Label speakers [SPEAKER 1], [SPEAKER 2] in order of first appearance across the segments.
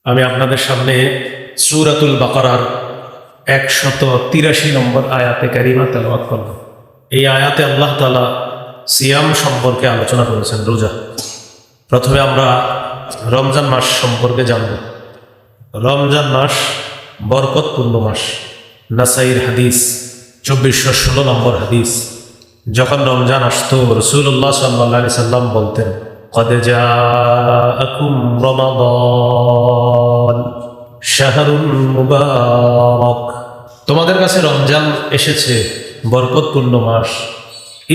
[SPEAKER 1] আমি আপনাদের সামনে সূরাতুল বাকারার 183 নম্বর আয়াতে কারিমা তেলাওয়াত করব। এই আয়াতে আল্লাহ তাআলা সিয়াম সম্পর্কে আলোচনা করেছেন, রোজা। প্রথমে আমরা রমজান মাস সম্পর্কে জানব। রমজান মাস বরকতপূর্ণ মাস। নাসাইর হাদিস 2416 নম্বর হাদিস। যখন রমজান আসতো রাসূলুল্লাহ সাল্লাল্লাহু আলাইহি সাল্লাম বলতেন, قد جاءكم رمضان شهر মুবারক, তোমাদের কাছে রমজান এসেছে, বরকতপূর্ণ মাস।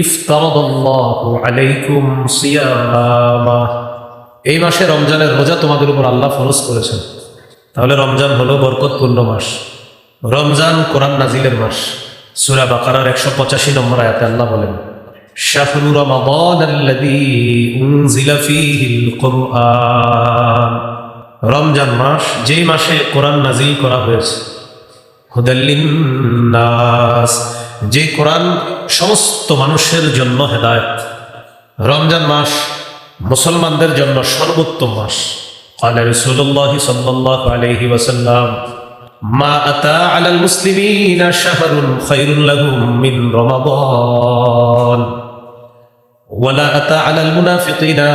[SPEAKER 1] ইফতারাদাল্লাহু আলাইকুম সিয়ামা, এই মাসে রমজানের রোজা তোমাদের উপর আল্লাহ ফরজ করেছেন। তাহলে রমজান হলো বরকতপূর্ণ মাস। রমজান কোরআন নাজিলের মাস। সূরা বাকারার 185 নম্বর আয়াতে আল্লাহ বলেন, শাহরু রমাদান আল্লাযী উনজিলা ফীহিল কুরআন, রমজান মাস যেই মাসে কোরআন নাজিল করা হয়েছে। হুদাল লিন্নাস, যে কোরআন সমস্ত মানুষের জন্য হেদায়েত। রমজান মাস মুসলমানদের জন্য সর্বোত্তম মাস। ক্বালা রাসূলুল্লাহ সাল্লাল্লাহু আলাইহি ওয়াসাল্লাম, মা আতা আলাল মুসলিমিনা শাহরুন খায়রুন লাহুম মিন রমাদান ওয়ালা আতা আলাল মুনাফিকিনা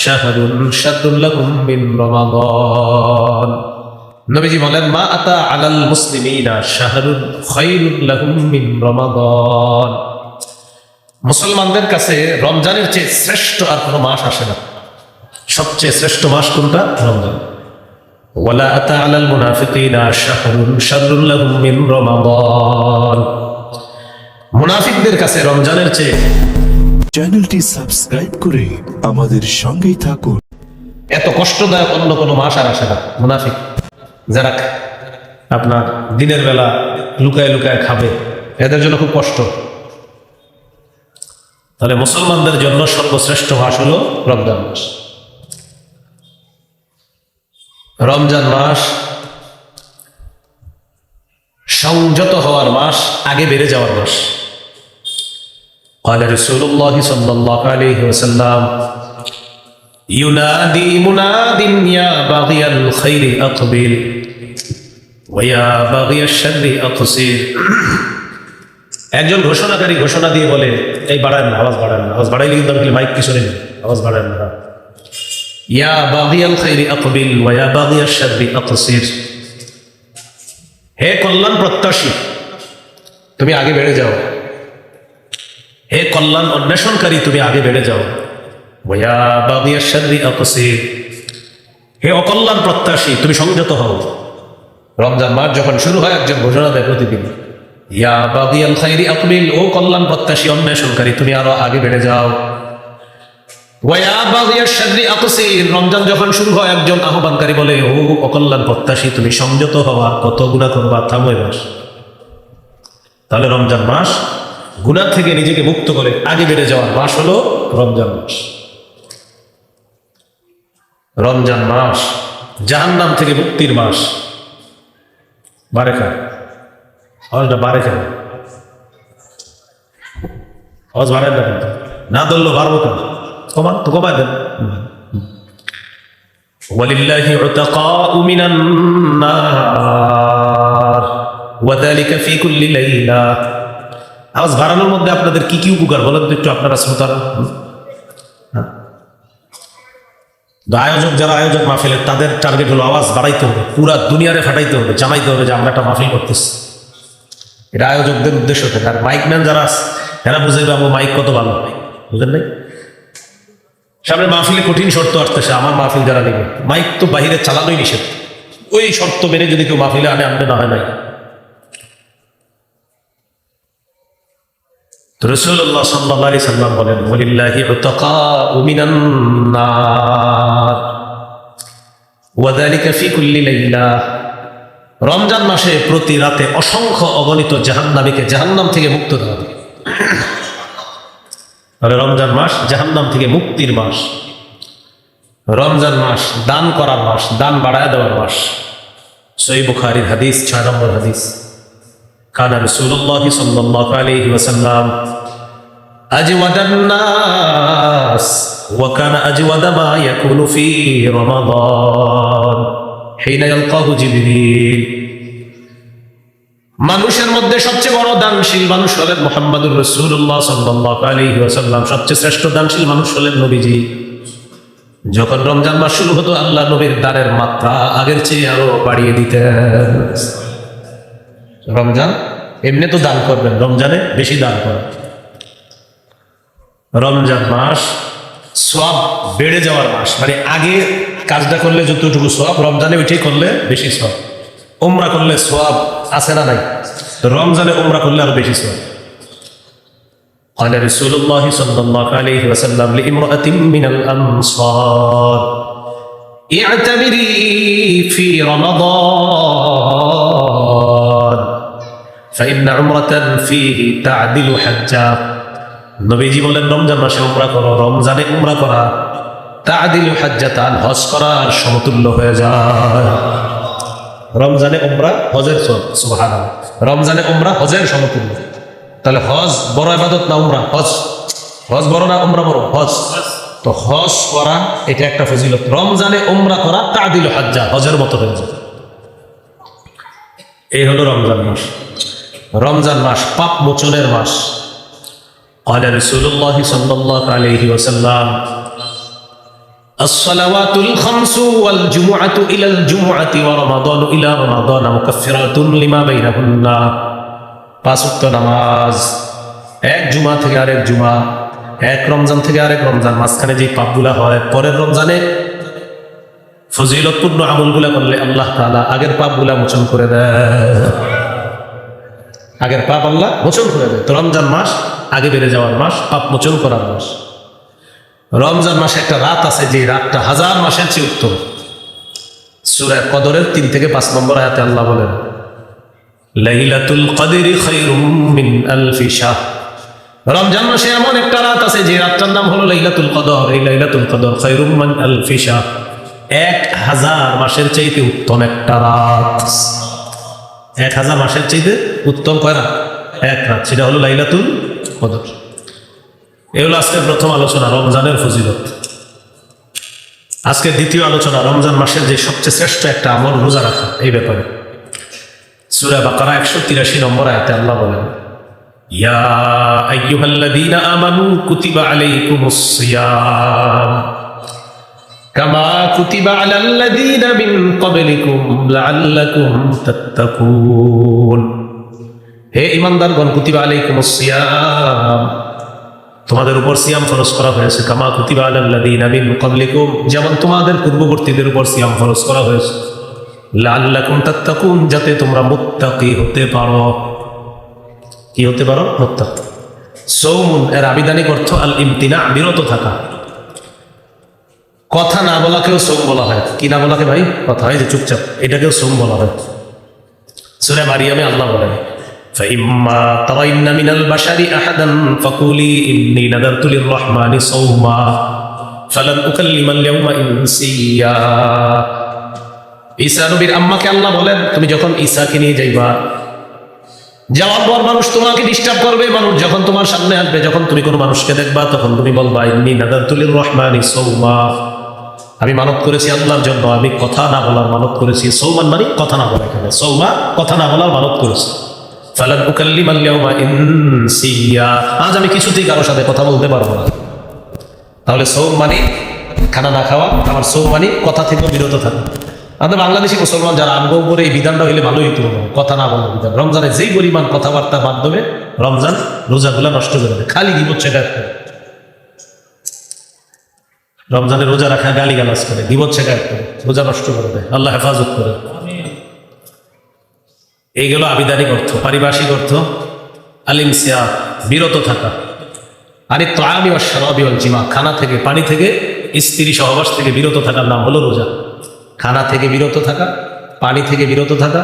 [SPEAKER 1] শাহরুন শাররুন লাহুম মিন রমাদান। নবীজি বলেন, মা আতা আলাল মুসলিমিনা শাহরুন খায়রুন লাহুম মিন রমাদান, মুসলমানদের কাছে রমজানের চেয়ে শ্রেষ্ঠ আর কোনো মাস আসে না। সবচেয়ে শ্রেষ্ঠ মাস কোনটা? রমজান। ওয়ালা আতা আলাল মুনাফিকিনা শাহরুন শাররুন লাহুম মিন রমাদান, মুনাফিকদের কাছে রমজানের চেয়ে।
[SPEAKER 2] চ্যানেলটি সাবস্ক্রাইব করে আমাদের সঙ্গেই থাকুন।
[SPEAKER 1] এত কষ্টদায়ক অন্য কোনো মাস আর আসে না। মুনাফিক যারা আপনার দিনের বেলা লুকায় লুকায় খাবে, এদের জন্য খুব কষ্ট। তাহলে মুসলমানদের জন্য সর্বশ্রেষ্ঠ মাস হলো রমজান মাস। রমজান মাস সংযত হওয়ার মাস, আগে বেড়ে যাওয়ার মাস। قال رسول الله صلى الله عليه وسلم, ينادي مناد يا باغي الخير أقبل ويا باغي الشر أقصر, একজন ঘোষণাকারী ঘোষণা দিয়ে বলে, এই বাড়ান না, আওয়াজ বাড়ান না, আওয়াজ বাড়াইলে কিন্তু আমি মাইক কি শুনে নি, আওয়াজ বাড়ান না। ইয়া বাগিয়াল খাইরি আকবিল ওয়া ইয়া বাগিয়াশ শাররি আকসির, হে কল্যাণ প্রত্যাশী তুমি আগে বেড়ে যাও, হে কল্যাণ অন্বেষণকারী তুমি আগে বেড়ে যাও। ওয়া ইয়া বাগিয়াশ শাররি আকসির, হে অকল্যাণ প্রত্যাশী তুমি সংযত হও। রমজান মাস যখন শুরু হয় একজন ঘোষণা দেয় প্রতিদিন, ইয়া বাগিয়াল খাইরি আকবিল, ও কল্যাণ প্রত্যাশী অন্বেষণকারী তুমি আরো আগে বেড়ে যাও। রমজান যখন শুরু হয় একজন আহ্বানকারী বলে, ও অকল্যাণ প্রত্যাশী তুমি সংযত হওয়া, কত গুনাহ করবা, থামো এই মাস। তাহলে রমজান মাস গুনাহ থেকে নিজেকে মুক্ত করে আগে বেড়ে যাওয়ার মাস হলো রমজান মাস। রমজান মাস জাহান্নাম থেকে মুক্তির মাস। বারেকা আওয়াজটা বারেকা, আওয়াজ বাড়ায় না, কিন্তু না ধরলো বাড়বো কেন, কমান তো কমায় দেন। ওয়ালিল্লাহি উতাকাউ মিনান নার ওয়া যালিকা ফি কুল্লি লাইলা। আওয়াজ বাড়ানোর মধ্যে আপনাদের কি কি উপকার বলেন তো একটু আপনারা শ্রোতারা। আয়োজক যারা আয়োজক মাহফিলের, তাদের টার্গেট হলো আওয়াজ বাড়াইতে হবে, পুরা দুনিয়ারে ফাটাইতে হবে, জানাইতে হবে যে আমরা একটা মাহফিল করতেছি। এটা আয়োজকদের উদ্দেশ্য থাকে। আর মাইকম্যান যারা আছে এরা বুঝাইবে আমার মাইক কত ভালো, বুঝলেন নাই? সামনে মাহফিলে কঠিন শর্ত আসতেছে, আমার মাহফিল যারা নেবে মাইক তো বাহিরে চালানোই নিষেধ, ওই শর্ত মেনে যদি কেউ মাহফিলে আনে না হয় নাই। তো রাসূলুল্লাহ সাল্লাল্লাহু আলাইহি সাল্লাম বলেন, ওয়ালিল্লাহি উতাকাউ মিনান নার ওয়া যালিকা ফি কুল্লি লাইলা, রমজান মাসে প্রতি রাতে অসংখ্য অগণিত জাহান্নামীকে জাহান্নাম থেকে মুক্ত দেওয়া হবে। তাহলে রমজান মাস জাহান্নাম থেকে মুক্তির মাস। রমজান মাস দান করার মাস, দান বাড়ায় দেওয়ার মাস। সহিহ বুখারীর হাদিস 6 নম্বর হাদিস, কানা রাসূলুল্লাহ সাল্লাল্লাহু আলাইহি ওয়াসাল্লাম আজওয়াদান নাস ওয়া কানা আজওয়াদা মা ইয়াকুনু ফি রমাদান। হিনা ইয়ালকাহু জিবরিল। মানুষের মধ্যে সবচেয়ে বড় দানশীল মানুষ হলেন মুহাম্মদুর রাসূলুল্লাহ সাল্লাল্লাহু আলাইহি ওয়াসাল্লাম। সবচেয়ে শ্রেষ্ঠ দানশীল মানুষ হলেন নবীজি। যখন রমজান মাস শুরু হতো আল্লাহ নবীর দানের মাত্রা আগের চেয়ে আরো বাড়িয়ে দিতেন। রমজান এমনি তো দান করবেন, রমজানে বেশি দান করেন। রমজান মাস সওয়াব বেড়ে যাওয়ার মাস, মানে আগে কাজটা করলে যতটুকু সওয়াব রমজানে ওইটাই করলে বেশি সওয়াব। উমরা করলে সওয়াব আছে না নাই? তো রমজানে উমরা করলে আরো বেশি সওয়াব। قال رسول الله صلى الله عليه وسلم لامرأة من الأنصار اعتمري في رمضان فإن عمرة فيه تعدل حجة। নবীজি বলেন রমজান মাসে উমরা করো, রমজানে উমরা করা তা'দিলু হাজ্জাতান, হজ করার সমতুল্য হয়ে যায়। রমজানে উমরা হজের সওয়াব, সুবহানাল্লাহ। রমজানে উমরা হজের সমতুল্য। তাহলে হজ বড় ইবাদত না উমরা? হজ হজ বড় না উমরা বড়? হজ। তো হজ করা এটা একটা ফজিলত। রমজানে উমরা করা তা'দিলু হাজ্জা, হজের মতো হয়ে যায়। এই হলো রমজান মাস। রমজান মাস পাপ মোচনের মাস। قال رسول الله صلى الله عليه وسلم الصلوات الخمس والجمعة إلى الجمعة ورمضان إلى رمضان مكفرات لما بينهن। পাঁচ ওয়াক্ত নামাজ এক জুমা থেকে আরেক জুমা, এক রমজান থেকে আরেক রমজান, মাঝখানে যে পাপগুলা হয় পরের রমজানে ফজিলতপূর্ণ আমলগুলা করলে আল্লাহ তাআলা আগের পাপগুলা মোচন করে দেয়। আগের পাপ আল্লাহ মোচন করে দেয়। তো রমজান মাস আগে বেড়ে যাওয়ার মাস, পাপ মোচন করার মাস। রমজান মাসে একটা রাত আছে যে রাতটা হাজার মাসের চেয়ে উত্তম। সূরা কদরের 3 থেকে 5 নম্বর আয়াতে আল্লাহ বলেন লাইলাতুল কদরি খায়রুম মিন আলফি শাহর। রমজান মাসে এমন একটা রাত আছে যে রাতটার নাম হলো লাইলাতুল কদর। এই লাইলাতুল কদর খায়রুম মিন আলফি শাহর, 1000 মাসের চাইতে উত্তম একটা রাত। 1000 মাসের চাইতে উত্তম কয় রাত? এক রাত, সেটা হলো লাইলাতুল কদর। এই হলো আজকের প্রথম আলোচনা, রমজানের ফজিলত। আজকের দ্বিতীয় আলোচনা, রমজান মাসের যে সবচেয়ে শ্রেষ্ঠ একটা আমল রোজা রাখা, এই ব্যাপারে। সূরা বাকারা 183 নম্বর আয়াতে আল্লাহ বলেন ইয়া আইয়ুহাল্লাযীনা আমানু কুতিবা আলাইকুমুস সিয়াম কামা কুতিবা আলাল্লাযীনা মিন ক্বাবলিকুম লাআল্লাকুম তাত্তাকুন। হে ঈমানদারগণ, কুতিবা আলাইকুমুস সিয়াম, তোমাদের উপর সিয়াম ফরজ করা হয়েছে। কামা কুতিবা আলাল্লাযীনা মিন ক্বাবলিকুম, যেমন তোমাদের পূর্ববর্তীদের উপর সিয়াম ফরজ করা হয়েছে। লাআল্লাকুম তাত্তাকুন, যাতে তোমরা মুত্তাকি হতে পারো। কি হতে পারো? মুত্তাকি। সওমুন এর আবিধানিক অর্থ আল ইমতিনা, বিরত থাকা। কথা না বলাকেও সওম বলা হয়। কি না বলাকে ভাই? কথা হয় যে চুপচাপ, এটাকেও সওম বলা হয়। সূরা মারিয়ামে আল্লাহ বলেন فإما ترين من البشر أحدا فقولي إني نذرت للرحمن صوما فلن أكلم اليوم إنسيا। ঈসা নবীর আম্মাকে আল্লাহ বলেন, তুমি যখন ঈসাকে নিয়ে যাইবা, যাওয়ার পর মানুষ তোমাকে ডিস্টার্ব করবে। মানুষ যখন তোমার সামনে আসবে, যখন তুমি কোনো মানুষকে দেখবা, তখন তুমি বলবা ইন্নী নাযারতু লির-রহমানি সাওমা, আমি মানত করেছি আল্লাহর জন্য, আমি কথা না বলার মানত করেছি। সৌমান মানে কথা না বলা, এখানে সৌমা কথা না বলার মানত করেছি। ফালান উকাল্লিমাল ইয়াওমা ইনসিয়া, আজ আমি কিছুতেই কারোর সাথে কথা বলতে পারবো না। তাহলে সৌম মানে খানা না খাওয়া, আমার সৌম মানে কথা থেকে বিরত থাকা। আমাদের বাংলাদেশি মুসলমান যারা আমগো উপরে এই বিধানটা হইলে ভালোই হতো, কথা না বলার বিধান। রমজানে যেই পরিমাণ কথাবার্তার মাধ্যমে রমজান রোজাগুলা নষ্ট করে দেয়, খালি গীবত শেখায়ত করে। রমজানে রোজা রাখা গালিগালাজ করে, গীবত শেখায়ত করে, রোজা নষ্ট করে দেয়। আল্লাহ হেফাজত করে। এইগুলো আবিধানিক অর্থ। পারিভাষিক অর্থ আল ইমসিয়াক, বিরত থাকা। আর এই তাআমি ওয়াশ শারাবি ওয়াল জিমা, খানা থেকে, পানি থেকে, স্ত্রী সহবাস থেকে বিরত থাকার নাম হলো রোজা। খানা থেকে বিরত থাকা, পানি থেকে বিরত থাকা,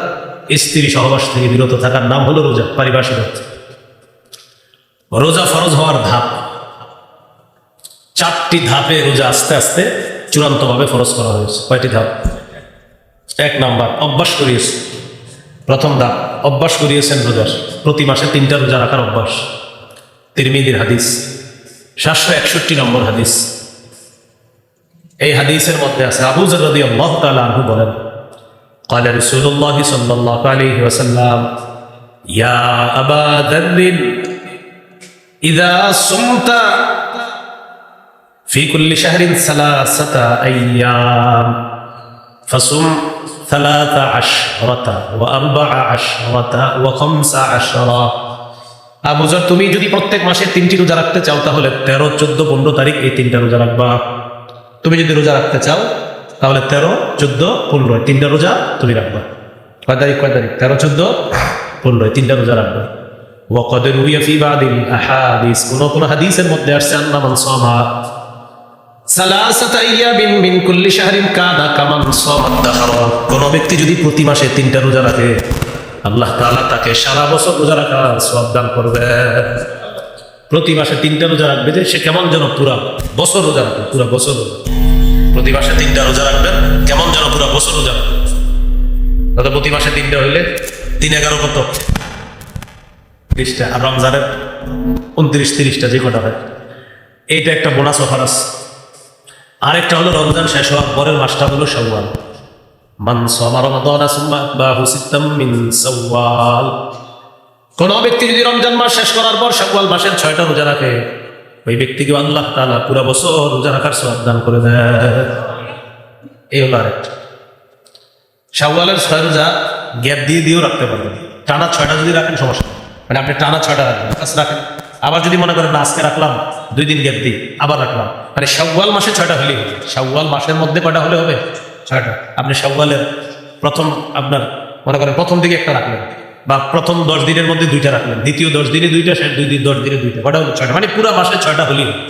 [SPEAKER 1] স্ত্রী সহবাস থেকে বিরত থাকার নাম হলো রোজা, পারিভাষিক অর্থ। রোজা ফরজ হওয়ার ধাপ 4টি ধাপে রোজা আস্তে আস্তে চূড়ান্তভাবে ফরজ করা হয়েছে। কয়টি ধাপ? 1 নাম্বার, অভ্যাস করিয়েছে। প্রথম ধাপ, অভ্যাস করিয়েছেন রোজার, প্রতি মাসে 3টা রোজা রাখার অভ্যাস। তিরমিজির হাদিস, 761 নম্বর হাদিস। এই হাদিসের মধ্যে আছে আবু যর রাদিয়াল্লাহু তাআলা আনহু বলেন قال رسول الله صلى الله عليه وسلم يا أبا ذر إذا صمت في كل شهر 3 أيام فصم 13 و14 و15। আবু যর, তুমি যদি প্রত্যেক মাসে 3টি রোজা রাখতে চাও তাহলে 13, 14, 15 তারিখ এই 3টা রোজা রাখবা। তুমি যদি রোজা রাখতে চাও তাহলে 13, 14, 15 এই 3টা রোজা তুমি রাখবা। কয় তারিখ 13, 14, 15 এই 3টা রোজা রাখবা। ওয়াকাদ রুইয়া ফি বাদিল আহাদিস, কোন হাদিসের মধ্যে আসছে আন্না মান সামা 3 আইয়ামিন মিন কুল্লি শাহরিন কানা কামান সামাদ দাহরা। কোন ব্যক্তি যদি প্রতি মাসে 3টা রোজা রাখে আল্লাহ তাআলা তাকে সারা বছর রোজা রাখার সওয়াব দান করবে। প্রতি মাসে 3টা রোজা রাখবে যে সে কেমন যেন পুরা বছর রোজা রাখবে, পুরা বছর রোজা। প্রতি মাসে 3টা রোজা রাখবেন কেমন যেন পুরা বছর রোজা রাখবে। তাহলে প্রতি মাসে 3টা হইলে 3 11 কত? 30টা। আর রমজানের 29, 30টা যে কটা হয়, এইটা একটা বোনাস অফার আছে। আরেকটা হলো রমজান শেষ হওয়ার পরের মাসটা হলো শাওয়াল। মান সামা রমাদানা সুম্মা আতবাহু সিত্তাম মিন শাওয়াল। কোন ব্যক্তি যদি রমজান মাস শেষ করার পর শাওয়াল মাসের 6টা রোজা রাখে, ওই ব্যক্তিকে আল্লাহ তাআলা পুরো বছর রোজা রাখার সওয়াব দান করে দেয়। এই হলো আরেকটা। শাওয়ালের 6 রোজা গ্যাপ দিয়েও রাখতে পারবেন। টানা 6টা যদি রাখেন সমস্যা নেই, মানে আপনি টানা 6টা রাখেন। আবার যদি মনে করেন না আজকে রাখলাম 2 দিন গ্যাপ দিই আবার রাখলাম, মানে শাওয়াল মাসে 6টা হলেই হবে। শাওয়াল মাসের মধ্যে কয়টা হলে হবে? 6টা। আপনি শাওয়ালের প্রথম আপনার মনে করেন প্রথম দিকে একটা রাখলেন, বা প্রথম 10 দিনের মধ্যে 2টা রাখলেন, দ্বিতীয় 10 দিনে 2টা, শেষ 10 দিনে 2টা, কটা হলো? 6টা। মানে পুরো মাসে 6টা হলেই হবে।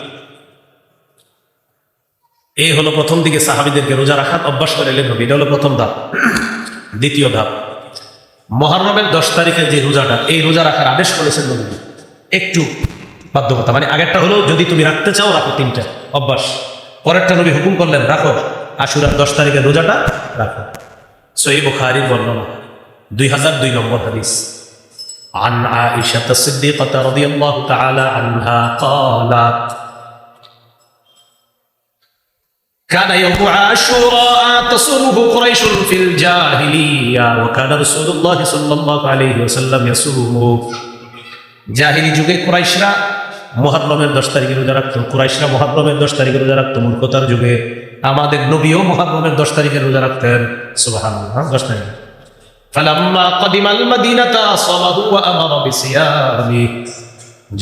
[SPEAKER 1] এই হলো প্রথম দিকে সাহাবীদেরকে রোজা রাখার অভ্যাস করে এলেন নবী। এটা হলো প্রথম ধাপ। দ্বিতীয় ধাপ, মুহররমের 10 তারিখে যে রোজাটা, এই রোজা রাখার আদেশ করেছেন নবী। একটু বাধ্যকতা, মানে আগেরটা হলো যদি তুমি রাখতে চাও রাখো 3টা অভ্যাস, পরেরটা নবী হুকুম করলেন রাখো আশুরার 10 তারিখের রোজাটা রাখো। সহিহ বুখারীর বর্ণনা 2002 নম্বর হাদিস। عن عائشة الصديقة رضي الله تعالى عنها قالت كان يوم عاشوراء تصومه قريش في الجاهلية وكان رسول الله صلى الله عليه وسلم يصومه। জাহিলি যুগে কুরাইশরা মুহররমের 10 তারিখে রোজা রাখতো। কুরাইশরা মুহররমের 10 তারিখে রোজা রাখতো মূর্খতার যুগে। আমাদের নবীও মুহররমের 10 তারিখে রোজা রাখতেন। সুবহানাল্লাহ, 10 তারিখ। ফালাম্মা কদিমাল মাদিনাতা সামাহু ওয়া আমারা বিসিয়ামি।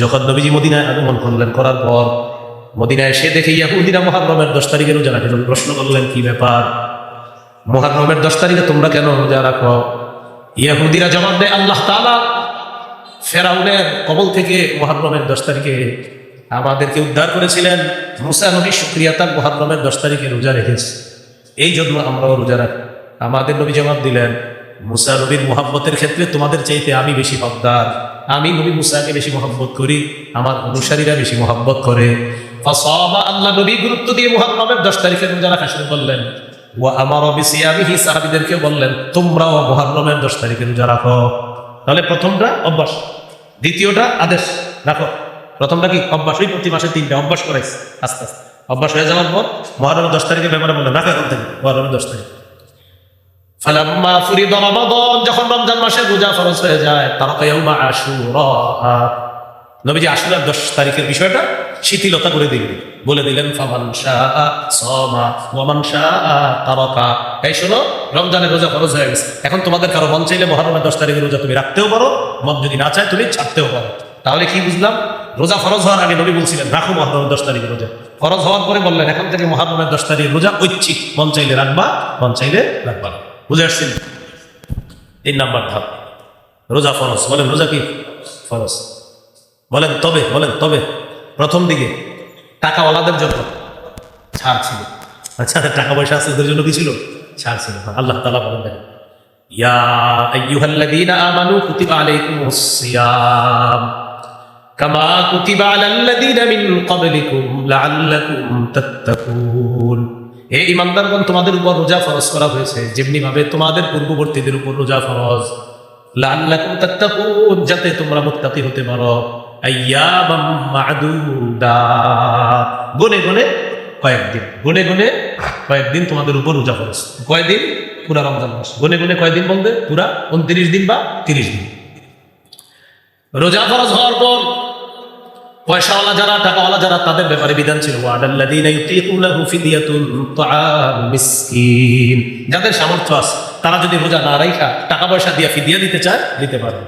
[SPEAKER 1] যখন নবীজি মদিনায় আগমন করলেন, করার পর মদিনায় এসে দেখে ইহুদিরা মুহররমের 10 তারিখে রোজা রাখে। প্রশ্ন করলেন কি ব্যাপার, মুহররমের 10 তারিখে তোমরা কেন রোজা রাখো? ইহুদিরা জবাব দেয়, আল্লাহ তাআলা ফেরাউনের কবল থেকে মুহররমের 10 তারিখে আমাদেরকে উদ্ধার করেছিলেন। মুসা নবী শুকরিয়া তার মুহররমের 10 তারিখে রোজা রেখেছে, এই জন্য আমরাও রোজা রাখি। আমাদের নবী জবাব দিলেন, মুসা নবীর মুহাব্বতের ক্ষেত্রে তোমাদের চাইতে আমি বেশি হকদার। আমি নবী মুসাকে বেশি মহব্বত করি, আমার অনুসারীরা বেশি মহব্বত করে। ফাসাবা, আল্লাহ নবী গুরুত্ব দিয়ে মুহররমের 10 তারিখে রোজা রাখা শুরু করলেন। ওয়া আমারা বিসিয়ামিহি, সাহাবীদেরকে বললেন তোমরাও মুহররমের 10 তারিখে রোজা রাখো। তাহলে প্রথমটা অভ্যাস, দ্বিতীয়টা আদেশ রাখো। প্রথমটা কি অভ্যাস, ওই প্রতি মাসে 3টা অভ্যাস করাইছে। আস্তে আস্তে অভ্যাস হয়ে যাওয়ার পর মুহররমের 10 তারিখের ব্যাপারে বললেন রাখো এখন থেকে মুহররমের 10 তারিখ। ফালাম্মা ফুরিদা রমাদান, যখন রমজান মাসে রোজা ফরজ হয়ে যায়, তারাকা ইয়াউমা আশুরা, নবীজি আশুরার 10 তারিখের বিষয়টা শিথিলতা করে দিলেন, বলে দিলেন ফামান শাআ সামা ওয়া মান শাআ তারাকা। এই শোনো, রমজানের রোজা ফরজ হয়ে গেছে, এখন তোমাদের কারো মন চাইলে মুহররমের 10 তারিখের রোজা তুমি রাখতেও পারো, মন যদি না চায় তুমি ছাড়তেও পারো। তাহলে কি বুঝলাম, রোজা ফরজ হওয়ার আগে নবী বলছিলেন রাখো মুহররমের 10 তারিখের রোজা, ফরজ হওয়ার পরে বললেন এখন থেকে মুহররমের 10 তারিখের রোজা ঐচ্ছিক, মন চাইলে রাখবা, মন চাইলে রাখবা না। বুঝে আসছেন? 3 নাম্বার ধাপ, রোজা ফরজ। বলেন রোজা কি ফরজ? বলেন তবে প্রথম দিকে টাকাওয়ালাদের জন্য ছাড় ছিল। আচ্ছা, টাকা পয়সা আছে ওদের জন্য কি ছিল? ছাড় ছিল। আল্লাহ তাআলা বলেন দেখেন, ইয়া আইয়ুহাল্লাযীনা আমানু কুতিবা আলাইকুমুস সিয়াম কামা কুতিবা আলাল্লাযীনা মিন ক্বাবলিকুম লাআল্লাকুম তাত্তাকুন। হে ঈমানদারগণ, তোমাদের উপর রোজা ফরজ করা হয়েছে যেমনি ভাবে তোমাদের পূর্ববর্তীদের উপর রোজা ফরজ। লাআল্লাকুম তাত্তাকুন, যাতে তোমরা মুত্তাকি হতে পারো। আইয়ামাম মা'দুদাত, গুনে গুনে কয়েকদিন, গুনে গুনে কয়েকদিন তোমাদের উপর রোজা ফরজ। কয়দিন? পুরা রমজান মাস। গুনে গুনে কয়দিন বলতে? পুরা 29 দিন বা 30 দিন। রোজা ফরজ হওয়ার পর পয়সাওয়ালা যারা, টাকাওয়ালা যারা, তাদের ব্যাপারে বিধান ছিল ওয়ালাল্লাযীনা ইউতীকুনাহু ফিদিয়াতুন তাআম মিসকিন। যাদের সামর্থ্য আছে তারা যদি রোজা না রাখা টাকা পয়সা দিয়ে ফিদিয়া দিতে চায়, দিতে পারবে।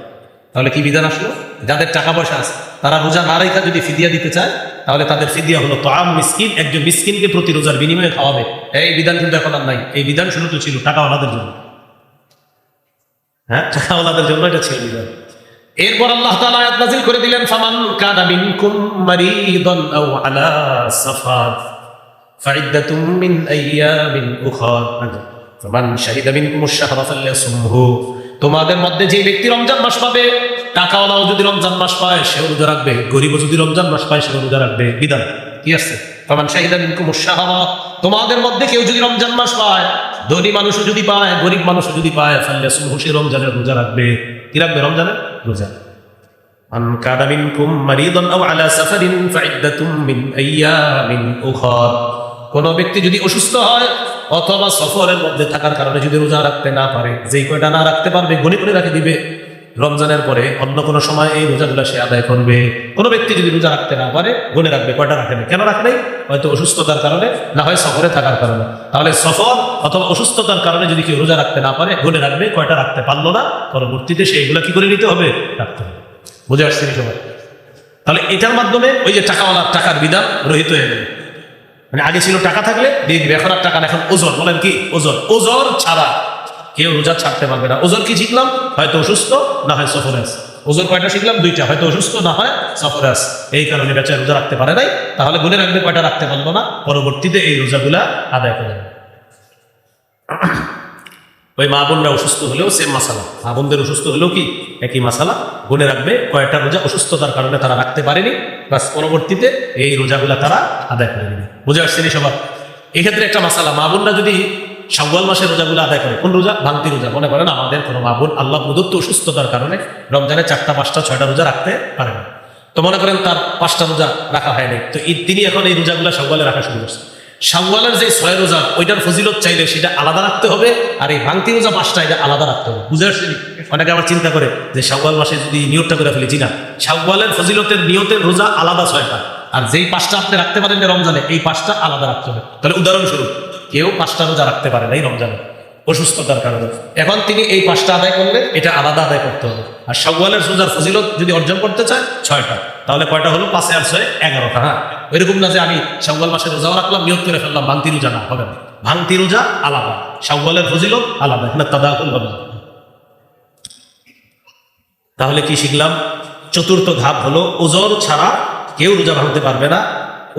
[SPEAKER 1] তাহলে কি বিধান আসলো? যাদের টাকা পয়সা আছে তারা রোজা না রাখা যদি ফিদিয়া দিতে চায়, তাহলে তাদের ফিদিয়া হলো তাআম মিসকিন, একজন মিসকিনকে প্রতি রোজার বিনিময়ে খাওয়াবে। এই বিধান কিন্তু এখন আর নাই। এই বিধান শুরু তো ছিল টাকাওয়ালাদের জন্য। হ্যাঁ, টাকাওয়ালাদের জন্য এটা ছিল বিধান। এরপর আল্লাহ তাআলা আয়াত নাযিল করে দিলেন, ফামান কানা মিনকুম মারিদান আও আলা সাফার ফাইদ্দাতুম মিন আইয়ামিন উখর ফামান শাহিদা মিনকুমুশ শাহরা ফালইয়াসুমহু। তোমাদের মধ্যে যে ব্যক্তি রমজান মাস পাবে, টাকাওয়ালাও যদি রমজান মাস পায় সেও রোজা রাখবে, গরিবও যদি রমজান মাস পায় সেও রোজা রাখবে। বিধান কি আছে? ফামান শাহিদা মিনকুমুশ শাহরা, তোমাদের মধ্যে কেউ যদি রমজান মাস পায়, ধনী মানুষও যদি পায়, গরিব মানুষও যদি পায়, ফালইয়াসুমহু, সে রমজানের রোজা রাখবে। কি রাখবে? রমজানের রোজা। মান কানা মিনকুম মারিদান আও আলা সাফারিন ফাইদ্দাতুম মিন আইয়ামিন উখর। কোন ব্যক্তি যদি অসুস্থ হয় অথবা সফরের মধ্যে থাকার কারণে যদি রোজা রাখতে না পারে, যেই কয়টা না রাখতে পারবে গুণে করে রাখে দিবে। রমজানের পরে অন্য কোনো সময় এই রোজাগুলো সে আদায় করবে। কোনো ব্যক্তি যদি রোজা রাখতে না পারে গুণে রাখবে, কয়টা রাখে না। কেন রাখে নাই? হয়তো অসুস্থতার কারণে, না হয় সফরে থাকার কারণে। তাহলে সফর অথবা অসুস্থতার কারণে যদি কেউ রোজা রাখতে না পারে গুণে রাখবে, কয়টা রাখতে পারলো না পরবর্তীতে সেইগুলো কি করে নিতে হবে? রাখতে হবে। বুঝে আসছে সবাই? তাহলে এটার মাধ্যমে ওই যে টাকাওয়ালার টাকার বিধান রহিত হয়ে যাবে। মানে আগে ছিল টাকা থাকলে দিয়ে দিবে, এখন আর টাকা না, এখন ওজন। বলেন কি? ওজন। ওজন ছাড়া কেউ রোজা ছাড়তে পারবে না। ওজন কি শিখলাম? হয়তো অসুস্থ, না হয় সফরে আছে। ওজন কয়টা শিখলাম? 2টা। হয়তো অসুস্থ, না হয় সফরে আছে। এই কারণে বেচারা রোজা রাখতে পারে নাই। তাহলে গুনে রাখবে, কয়টা রাখতে পারলো না, পরবর্তীতে এই রোজাগুলা আদায় করে নেবে। ওই মা বোনরা অসুস্থ হলেও সেম মাসালা, মা বোনদের অসুস্থ হলেও কি একই মাসালা। গুনে রাখবে কয়টা রোজা অসুস্থতার কারণে তারা রাখতে পারেনি, বাস পরবর্তীতে এই রোজাগুলা তারা আদায় করে নেবে। বুঝে আসছেন সবার? এক্ষেত্রে একটা মাসালা, মা বোনরা যদি শাওয়াল মাসের রোজাগুলো আদায় করে, কোন রোজা? ভাঙতি রোজা। মনে করেন আমাদের কোনো মা বোন আল্লাহ প্রদত্ত অসুস্থতার কারণে রমজানে 4টা, 5টা, 6টা রোজা রাখতে পারে না। তো মনে করেন তার 5টা রোজা রাখা হয়নি, তো তিনি এখন এই রোজাগুলো শাওয়ালে রাখা শুরু করছে। শাওয়ালের যে 6 রোজা, ওইটার ফজিলত চাইলে সেটা আলাদা রাখতে হবে, আর এই ভাঙতি রোজা 5টা, এটা আলাদা রাখতে হবে। বুঝে আসছেন? অনেকে আবার চিন্তা করে যে শাওয়াল মাসে যদি নিয়তটা করে ফেলেছি, না, শাওয়ালের ফজিলতের নিয়তের রোজা আলাদা 6টা, আর যেই 5টা আপনি রাখতে পারেন রমজানে, এই 5টা আলাদা রাখতে হবে। তাহলে উদাহরণস্বরূপ কেউ 5টা রোজা রাখতে পারে না এই রমজানে অসুস্থতার কারণে, এখন তিনি এই 5টা আদায় করলে এটা আলাদা আদায় করতে হবে। আর শাওয়ালের রোজার ফজিলত যদি অর্জন করতে চায় 6টা, তাহলে কয়টা হলো? 5 আর 6 11টা। হ্যাঁ, এরকম না যে আমি শাওয়াল মাসে রোজাও রাখলাম, নিয়ত করে ফেললাম, ভাঙতি রোজা না, হবে না। ভাঙতি রোজা আলাদা, শাওয়ালের ফজিলত আলাদা, এখানে তাদাকুল হবে। তাহলে কি শিখলাম? চতুর্থ ধাপ হলো ওজর ছাড়া কেউ রোজা ভাঙতে পারবে না।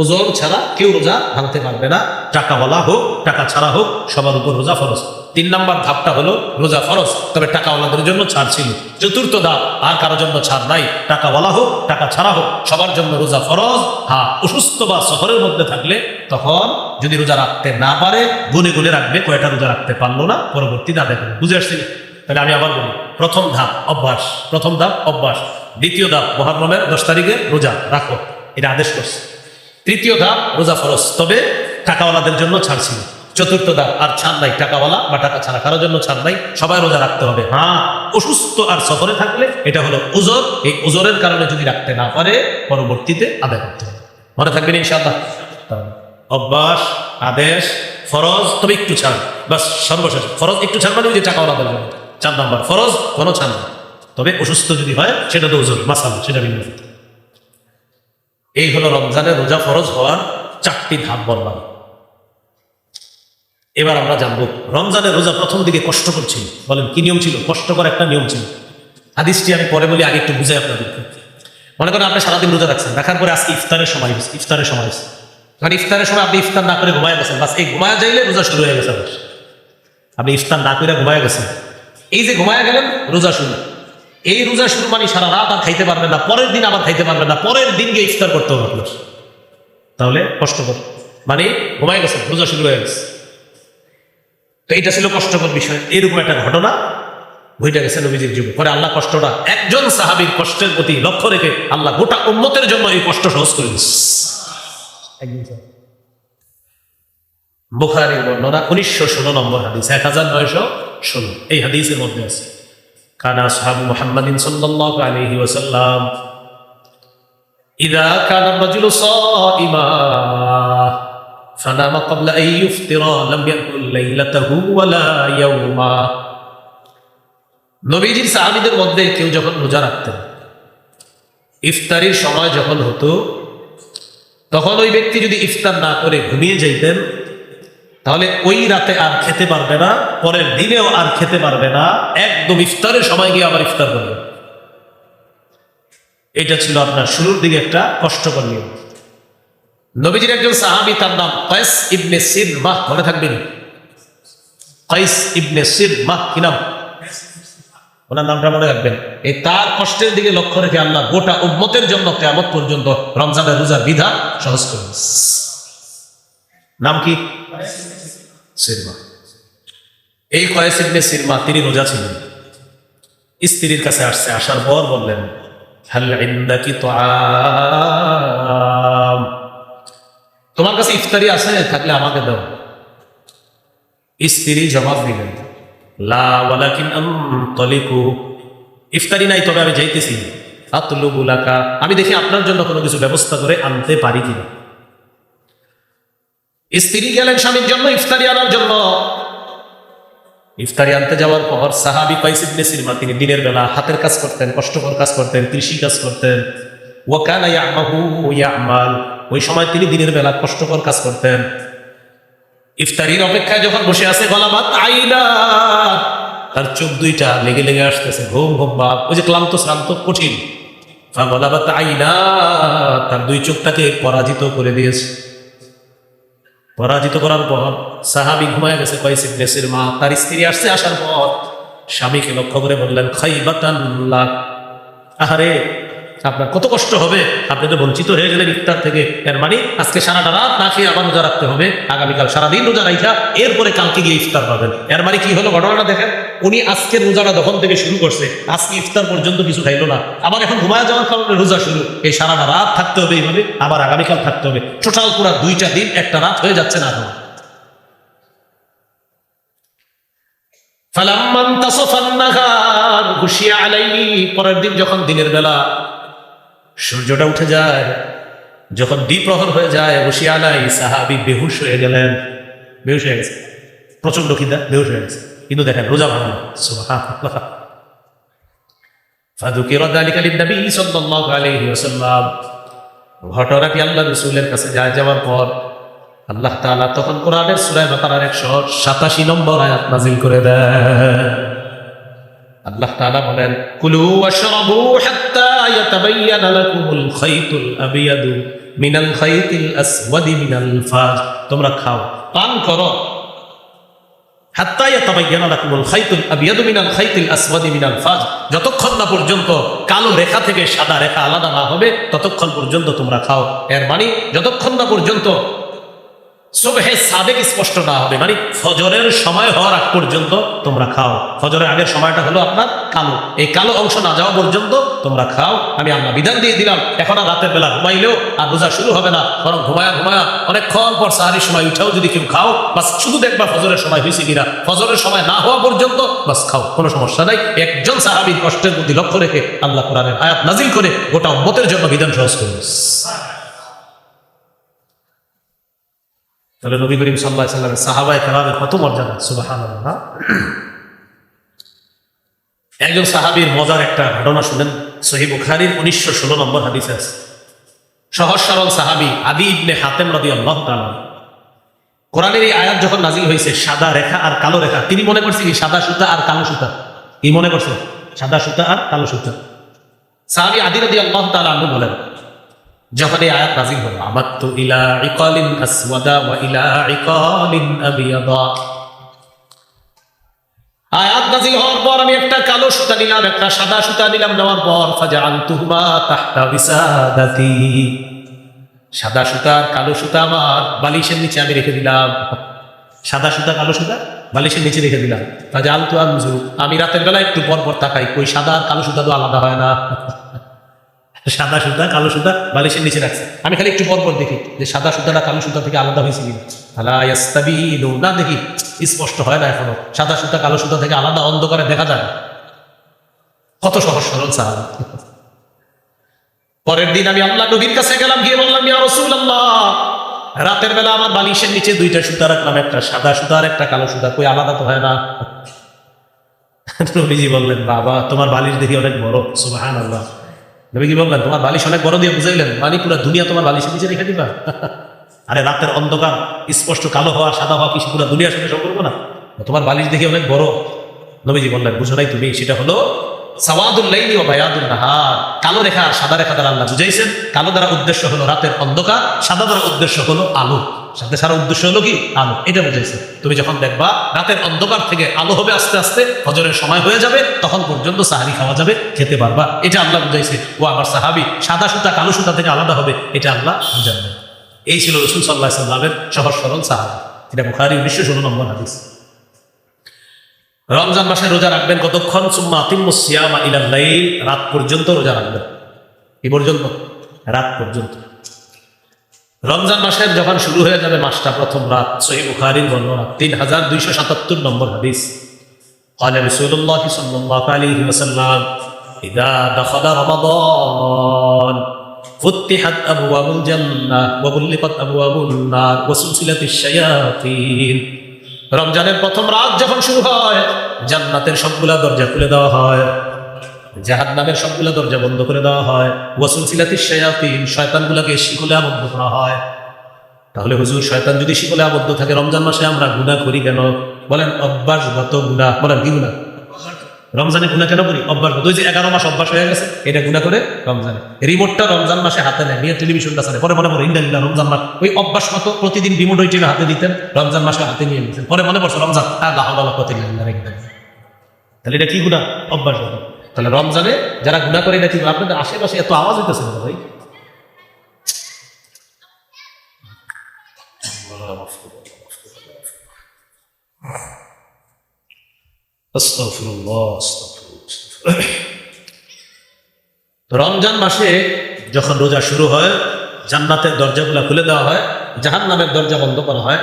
[SPEAKER 1] ওজন ছাড়া কেউ রোজা ভাঙতে পারবে না, টাকাওয়ালা হোক টাকা ছাড়া হোক, সবার উপর রোজা ফরজ। 3 নম্বর ধাপটা হলো রোজা ফরজ, তবে টাকাওয়ালাদের জন্য ছাড় ছিল। চতুর্থ ধাপ, আর কারোর জন্য ছাড় নাই, টাকাওয়ালা হোক টাকা ছাড়া হোক সবার জন্য রোজা ফরজ। হ্যাঁ, অসুস্থ বা শহরের মধ্যে থাকলে তখন যদি রোজা রাখতে না পারে গুনে গুনে রাখবে, কয়টা রোজা রাখতে পারলো না পরবর্তীতে আদায় করবে। বুঝে আসছি? তাহলে আমি আবার বলি, প্রথম ধাপ অভ্যাস, প্রথম ধাপ অভ্যাস। দ্বিতীয় ধাপ মুহররমের 10 তারিখে রোজা রাখো, এটা আদেশ করছে। তৃতীয় ধাপ রোজা ফরজ, তবে টাকাওয়ালাদের জন্য ছাড় ছিল। চতুর্থ ধাপ, আর ছাড় নাই, টাকাওয়ালা বা টাকা ছাড়া কারোর জন্য ছাড় নাই, সবাই রোজা রাখতে হবে। হ্যাঁ, অসুস্থ আর সফরে থাকলে এটা হলো ওজর, এই ওজরের কারণে যদি রাখতে না পারে পরবর্তীতে আদায় করতে হবে। মনে থাকবেন ইনশাআল্লাহ? অভ্যাস, আদেশ, ফরজ, তবে একটু ছাড়, বাস সর্বশেষ ফরজ একটু ছাড়, মানে ওই যে টাকাওয়ালাদের জন্য। 4 নম্বর ফরজ কোনো ছাড় না, তবে অসুস্থ যদি হয় সেটা তো ওজর মাসালা, সেটা ভিন্ন। এই হলো রমজানের রোজা ফরজ হওয়ার 4টি ধাপ বললাম। এবার আমরা জানবো রমজানের রোজা প্রথম দিকে কষ্ট করছিল। বলেন কি নিয়ম ছিল? কষ্টকর একটা নিয়ম ছিল। হাদিসটি আমি পরে বলি, আগে একটু বুঝাই আপনাদেরকে। মনে করেন আপনি সারাদিন রোজা রাখছেন, রাখার পরে আজকে ইফতারের সময়, ইফতারের সময় মানে ইফতারের সময় আপনি ইফতার না করে ঘুমায় গেছেন, বাস এই ঘুমায় যাইলে রোজা শুরু হয়ে গেছে। আপনি ইফতার না করে ঘুমায় গেছেন, এই যে ঘুমায় গেলেন রোজা শুরু। এই রোজা শুরু মানে সারা রাত আর খাইতে পারবেন না, পরের দিন আবার খাইতে পারবেন না, পরের দিন গিয়ে ইফতার করতে হবে আপনার। তাহলে কষ্টকর, মানে ঘুমায় গেছেন, রোজা শুরু হয়ে গেছে। তো এটা ছিল কষ্টকর বিষয়। এরকম একটা ঘটনা ঘটে গেছে নবীজির যুগে। পরে আল্লাহ কষ্টটা একজন সাহাবীর কষ্টের প্রতি লক্ষ্য রেখে আল্লাহ গোটা উম্মতের জন্য এই কষ্ট সহজ করে দিচ্ছে। বুখারীর বর্ণনা 1916 নম্বর হাদিস, 1916 এই হাদিসের মধ্যে আছে কানা আসহাবু মুহাম্মাদিন সাল্লাল্লাহু আলাইহি ওয়াসাল্লাম ইযা কানা রাজুলু সাইমা ফানামা ক্বাবলা আন ইফতিরা লাম ইয়াকুল লাইলাতাহু ওয়ালা ইয়াওমা। নবীজির সাহাবীদের মধ্যে কেউ যখন রোজা রাখতেন, ইফতারির সময় যখন হতো, তখন ওই ব্যক্তি যদি ইফতার না করে ঘুমিয়ে যাইতেন, তাহলে ওই রাতে আর খেতে পারবে না, পরের দিনেও আর খেতে পারবে না, একদম ইফতারের সময় গিয়ে আবার ইফতার করবে। এটা ছিল আপনার শুরুর দিকে একটা কষ্টকর নিয়ম। নবীজির একজন সাহাবী, তার নাম কাইস ইবনে সিরমাহ, মনে থাকবেন, কাইস ইবনে সিরমাহ, কি নাম? ওনার নামটা মনে রাখবেন। এই তার কষ্টের দিকে লক্ষ্য রেখে আল্লাহ গোটা উম্মতের জন্য কিয়ামত পর্যন্ত রমজানের রোজার বিধান সহজ করবেন। নাম কি? সিরমা। এই কাইস ইবনে সিরমা, তিনি রোজা ছিলেন। স্ত্রীর কাছে আসছে, আসার পর বললেন, হাল ইনদাকি তুআম, তোমার কাছে ইফতারি আছে, থাকলে আমাকে দাও। স্ত্রী জবাব দিলেন, লা ওয়ালাকিন আনতালিকু, ইফতারি নাই, তবে আমি যাইতেছি। আতলুবু লাকা, আমি দেখি আপনার জন্য কোনো কিছু ব্যবস্থা করে আনতে পারি কিনা। স্ত্রী গেলেন স্বামীর জন্য ইফতারি আনার জন্য। ইফতারি আনতে যাওয়ার পর সাহাবী কাইস ইবনে সিরমা, তিনি দিনের বেলা হাতের কাজ করতেন, কষ্টকর কাজ করতেন, কৃষি কাজ করতেন। ওয়া কানা ইয়ামাহু ইয়ামাল, ওই সময় তিনি দিনের বেলা কষ্টকর কাজ করতেন। ইফতারির অপেক্ষায় যখন বসে আছে, গলাবাত আইনা, তার চোখ দুইটা লেগে লেগে আসতেছে, ঘুম ঘুম ভাব, ওই যে ক্লান্ত শ্রান্ত কঠিন। গলাবাত আইনা, তার দুই চোখটাকে পরাজিত করে দিয়েছে। পরাজিত করার পর সাহাবী ঘুমায় গেছে কাইস ইবনে সিরমা। তার স্ত্রী আসছে, আসার পর স্বামীকে লক্ষ্য করে বললেন, খাইবাতান লাক, আহারে আপনার কত কষ্ট হবে, আপনি তো বঞ্চিত হয়ে গেলেন ইফতার থেকে। এর মানে আজকে সারাটা রাত না খেয়ে আবার রোজা রাখতে হবে, আগামীকাল সারাদিন রোজা রাখা, এরপরে কালকে গিয়ে ইফতার পাবেন। এর মানে কি হলো ঘটনাটা দেখেন, উনি আজকের রোজাটা যখন থেকে শুরু করছে, আজকে ইফতার পর্যন্ত কিছু খাইলো না, আবার এখন ঘুমায় যাওয়ার কারণে রোজা শুরু। এই সারাটা রাত থাকতে হবে এইভাবে, আবার আগামীকাল থাকতে হবে, টোটাল পুরা 2টা দিন একটা রাত হয়ে যাচ্ছে না এখন। ফালাম্মান তাসাফান নাহার গুশিয়া আলাইহি, পরের দিন যখন দিনের বেলা সূর্যটা উঠে যায়, যখন দ্বিপ্রহর হয়ে যায়, বসিয়া আলাই, সাহাবী বেহুশ হয়ে গেলেন। বেহুশ হয়ে গেছে, প্রচন্ড খিদা, বেহুশ হয়ে গেছে, কিন্তু দেখেন রোজা ভাঙলো। সুবহানাল্লাহ। ফাযুকিরা যালিকা লিন-নবী সাল্লাল্লাহু আলাইহি ওয়াসাল্লাম, ঘটনাটি আল্লাহ রাসূলের কাছে যাওয়ার পর আল্লাহ তাআলা তখন কোরআনের সূরা বাকারার 187 নম্বর আয়াত নাযিল করে দেন। আল্লাহ তাআলা বলেন, কুলু ওয়াশরাবু হাত্তা ইয়াতাবায়্যানা লাকুমুল খাইতুল আবিয়াদু মিনাল খাইতিল আসওয়াদি মিনাল ফাজ, তোমরা খাও, পান করো, হাত্তা ইয়াতাবায়্যানা লাকুমুল খাইতুল আবিয়াদু মিনাল খাইতিল আসওয়াদি মিনাল ফাজ, যতক্ষণ না পর্যন্ত কালো রেখা থেকে সাদা রেখা আলাদা না হবে ততক্ষণ পর্যন্ত তোমরা খাও। এর মানে যতক্ষণ না পর্যন্ত সুবহে সাদেক স্পষ্ট না হবে, মানে ফজরের সময় হওয়ার আগ পর্যন্ত তোমরা খাও। ফজরের আগের সময়টা হলো আপনার কালো, এই কালো অংশ না যাওয়া পর্যন্ত তোমরা খাও। আমি আল্লাহ বিধান দিয়ে দিলাম, এখন আর রাতের বেলা ঘুমাইলেও আর রোজা শুরু হবে না, বরং ঘুমায়া অনেকক্ষণ পর সাহারির সময় উঠেও যদি কেউ খাও, বাস শুধু দেখবা ফজরের সময় হয়েছে কিনা, ফজরের সময় না হওয়া পর্যন্ত বাস খাও, কোনো সমস্যা নাই। একজন সাহাবীর কষ্টের প্রতি লক্ষ্য রেখে আল্লাহ কোরআনের আয়াত নাজিল করে গোটা উম্মতের জন্য বিধান সহজ করবে। তাহলে নবী করিম সাল্লাল্লাহু আলাইহি ওয়াসাল্লামের সাহাবায়ে কেরামের কত মর্যাদা, সুবহানাল্লাহ। একজন সাহাবীর মজার একটা ঘটনা শুনেন, সহিহ বুখারীর 1916 নম্বর হাদিসে আছে। সহজ সরল সাহাবী আদি ইবনে হাতেম রাদিয়াল্লাহু তাআলা, কোরআনের এই আয়াত যখন নাজিল হয়েছে, সাদা রেখা আর কালো রেখা, তিনি মনে করছেন কি সাদা সুতা আর কালো সুতা, কি মনে করছেন? সাদা সুতা আর কালো সুতা। সাহাবী আদি রাদিয়াল্লাহু তাআলা আনহু বলেন, যখন এই আয়াত নাযিল হলো, আমাতু ইলা ইকালিন আসওয়াদা ওয়া ইলা ইকালিন আবিয়াদা, আয়াত নাযিল হওয়ার পর আমি একটা কালো সুতা নিলাম, একটা সাদা সুতা নিলাম, নেওয়ার পর ফাজআলতুহুমা তাহতা বিসাদাতি, সাদা সুতা আর কালো সুতা আমার বালিশের নিচে আমি রেখে দিলাম। সাদা সুতা কালো সুতা বালিশের নিচে রেখে দিলাম। ফাজআলতু আনজু, আমি রাতের বেলা একটু পর পর তাকাই, কই সাদা আর কালো সুতা তো আলাদা হয় না। সাদা সুতা কালো সুতা বালিশের নিচে রাখছে। আমি খালি একটু পরপর দেখি যে সাদা সুতাটা কালো সুতা থেকে আলাদা হয়েছে কিনা। আলা ইয়াস্তাবিনু, না দেখি স্পষ্ট হয় না এখনো। সাদা সুতা কালো সুতা থেকে আলাদা অন্ধকারে দেখা যায়। কত সহজ সরল সাহাবী। পরের দিন আমি আল্লাহ নবীর কাছে গেলাম, গিয়ে বললাম, ইয়া রাসূলুল্লাহ, রাতের বেলা আমার বালিশের নিচে দুইটা সুতা রাখলাম, একটা সাদা সুতা আর একটা কালো সুতা, কই আলাদা তো হয় না। নবীজি বললেন, বাবা তোমার বালিশ দেখি অনেক বড়। সুবহানাল্লাহ। নবীজি বললেন, তোমার বালিশ অনেক বড় দিয়ে বুঝাইলেন, মানে পুরো দুনিয়া তোমার বালিশের নিচে রেখে দিবা? আরে রাতের অন্ধকার স্পষ্ট কালো হওয়া সাদা হওয়া কি পুরো দুনিয়ার সাথে সম্পর্ক না? তোমার বালিশ দেখি অনেক বড়। নবীজি বললেন, বুঝো নাই তুমি, সেটা হলো সাওয়াদুল লাইলি ওয়া বায়াদুন নাহার। কালো রেখা আর সাদা রেখা দ্বারা আল্লাহ বুঝাইছেন। কালো দ্বারা উদ্দেশ্য হলো রাতের অন্ধকার, সাদা দ্বারা উদ্দেশ্য হলো আলো। সাথে সারা উদ্দেশ্য হলো কি? আলো। এটা বুঝাইছে। তুমি যখন দেখবা রাতের অন্ধকার থেকে আলো হবে আস্তে আস্তে, ফজরের সময় হয়ে যাবে, তখন পর্যন্ত সাহারি খাওয়া যাবে, খেতে পারবা। এটা আল্লাহ বুঝাইছে। ও আমার সাহাবী, সাদা সুতা কালো সুতা থেকে আলাদা হবে, এটা আল্লাহ বুঝাবেন। এই ছিল রাসূল সাল্লাল্লাহু আলাইহি ওয়াসাল্লামের সহজ সরল সাহাবী। এটা বুখারী 1916 নম্বর হাদিস। রমজান মাসে রোজা রাখবেন কতক্ষণ? সুম্মা আতিম্মুস সিয়ামা ইলাল লাইল, রাত পর্যন্ত রোজা রাখবেন। কি পর্যন্ত? রাত পর্যন্ত। রমজান মাসের যখন শুরু হয়ে যাবে মাসটা, প্রথম রাত। সহিহ বুখারীর বর্ণনা 3277 নম্বর হাদিস। قال رسول الله صلى الله عليه وسلم إذا دخل رمضان فتحت أبواب الجنة وغلقت أبواب النار وسلسلت الشياطين। রমজানের প্রথম রাত যখন শুরু হয়, জান্নাতের সবগুলা দরজা খুলে দেওয়া হয়, জাহান্নামের সবগুলা দরজা বন্ধ করে দেওয়া হয়, ওয়াসুলসিলাতিশ শায়াতিন, শয়তানগুলোকে শিকলে আবদ্ধ করা হয়। তাহলে হুজুর, শয়তান যদি শিকলে আবদ্ধ থাকে, রমজান মাসে আমরা গুনাহ করি কেন? বলেন অভ্যাসগত গুনাহ। বলেন কি গুনাহ? রমজানে গুনাহ কেন করি? অভ্যাসগত। ওই যে 11 মাস অভ্যাস হয়ে গেছে, এটা গুনাহ করে রমজানে। রিমোটটা রমজান মাসে হাতে নেয়, নিয়ে টেলিভিশনটা চালে, পরে মনে পড়ে ইন্দালিল্লাহ রমজান মাস। ওই অভ্যাসগত প্রতিদিন রিমোট ওই টিভি হাতে দিতেন, রমজান মাসে হাতে নিয়ে নিতেন, পরে মনে পড়ছে রমজান, আল্লাহ আল্লাহ কতিল্লাহ একদম। তাহলে এটা কি গুনাহ? অভ্যাসগত। তাহলে রমজানে যারা গুনাহ করে, এটা কি? আপনাদের আশেপাশে এত আওয়াজ হইতেছে না ভাই? রমজান মাসে যখন রোজা শুরু হয়, জান্নাতের দরজাগুলো খুলে দেওয়া হয়, জাহান্নামের দরজা বন্ধ করা হয়,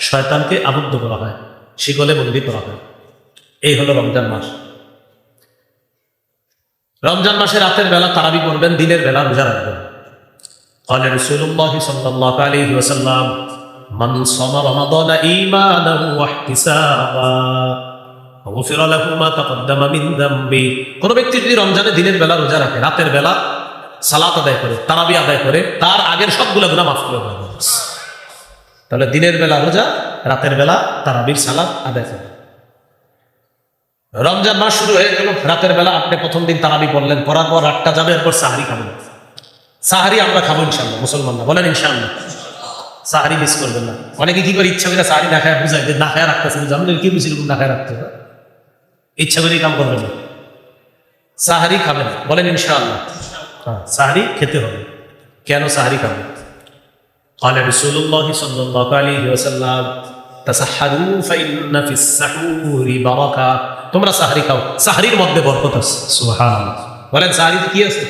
[SPEAKER 1] শয়তানকে আবদ্ধ করা হয়, শিকলে বন্দী করা হয়। এই হলো রমজান মাস। রমজান মাসে রাতের বেলা তারাবি পড়বেন, দিনের বেলা রোজা রাখবেন। قال رسول الله صلى الله عليه وسلم من صام رمضان إيمانا واحتسابا غفر له ما تقدم من ذنبه। কোন ব্যক্তি যদি রমজানে দিনের বেলা রোজা রাখে, রাতের বেলা সালাত আদায় করে, তারাবি আদায় করে, তার আগের সবগুলো গুনাহ মাফ করে দেওয়া হবে। তাহলে দিনের বেলা রোজা, রাতের বেলা তারাবির সালাত আদায় করে। রমজান মাস শুরু হয়ে গেল, রাতের বেলা আপনি প্রথম দিন তারাবি পড়লেন, পড়ার পর রাতটা যাবে, এরপর সাহারি খাবেন। সাহারি আমরা খাবো ইনশাল্লাহ, মুসলমানরা বলেন ইনশাল্লাহ। সাহারি মিস করবেন না। অনেকে কি করে ইচ্ছা করে সাহারি না খায় বুঝায়, যে না খায় রাখতেছে, জানলেন কি বুঝি না খায় রাখতে হবে, ইচ্ছা করে কাম করবেন না। সাহারি খাবেন, বলেন ইনশাআল্লাহ। হ্যাঁ, সাহারি খেতে হবে। কেন সাহারি খাবেন? قال رسول الله صلى الله عليه وسلم تسحروا فإن في السحور بركة। তোমরা সাহারি খাও, সাহারির মধ্যে বরকত আছে। সুবহানাল্লাহ। বলেন সাহারিতে কি আছে?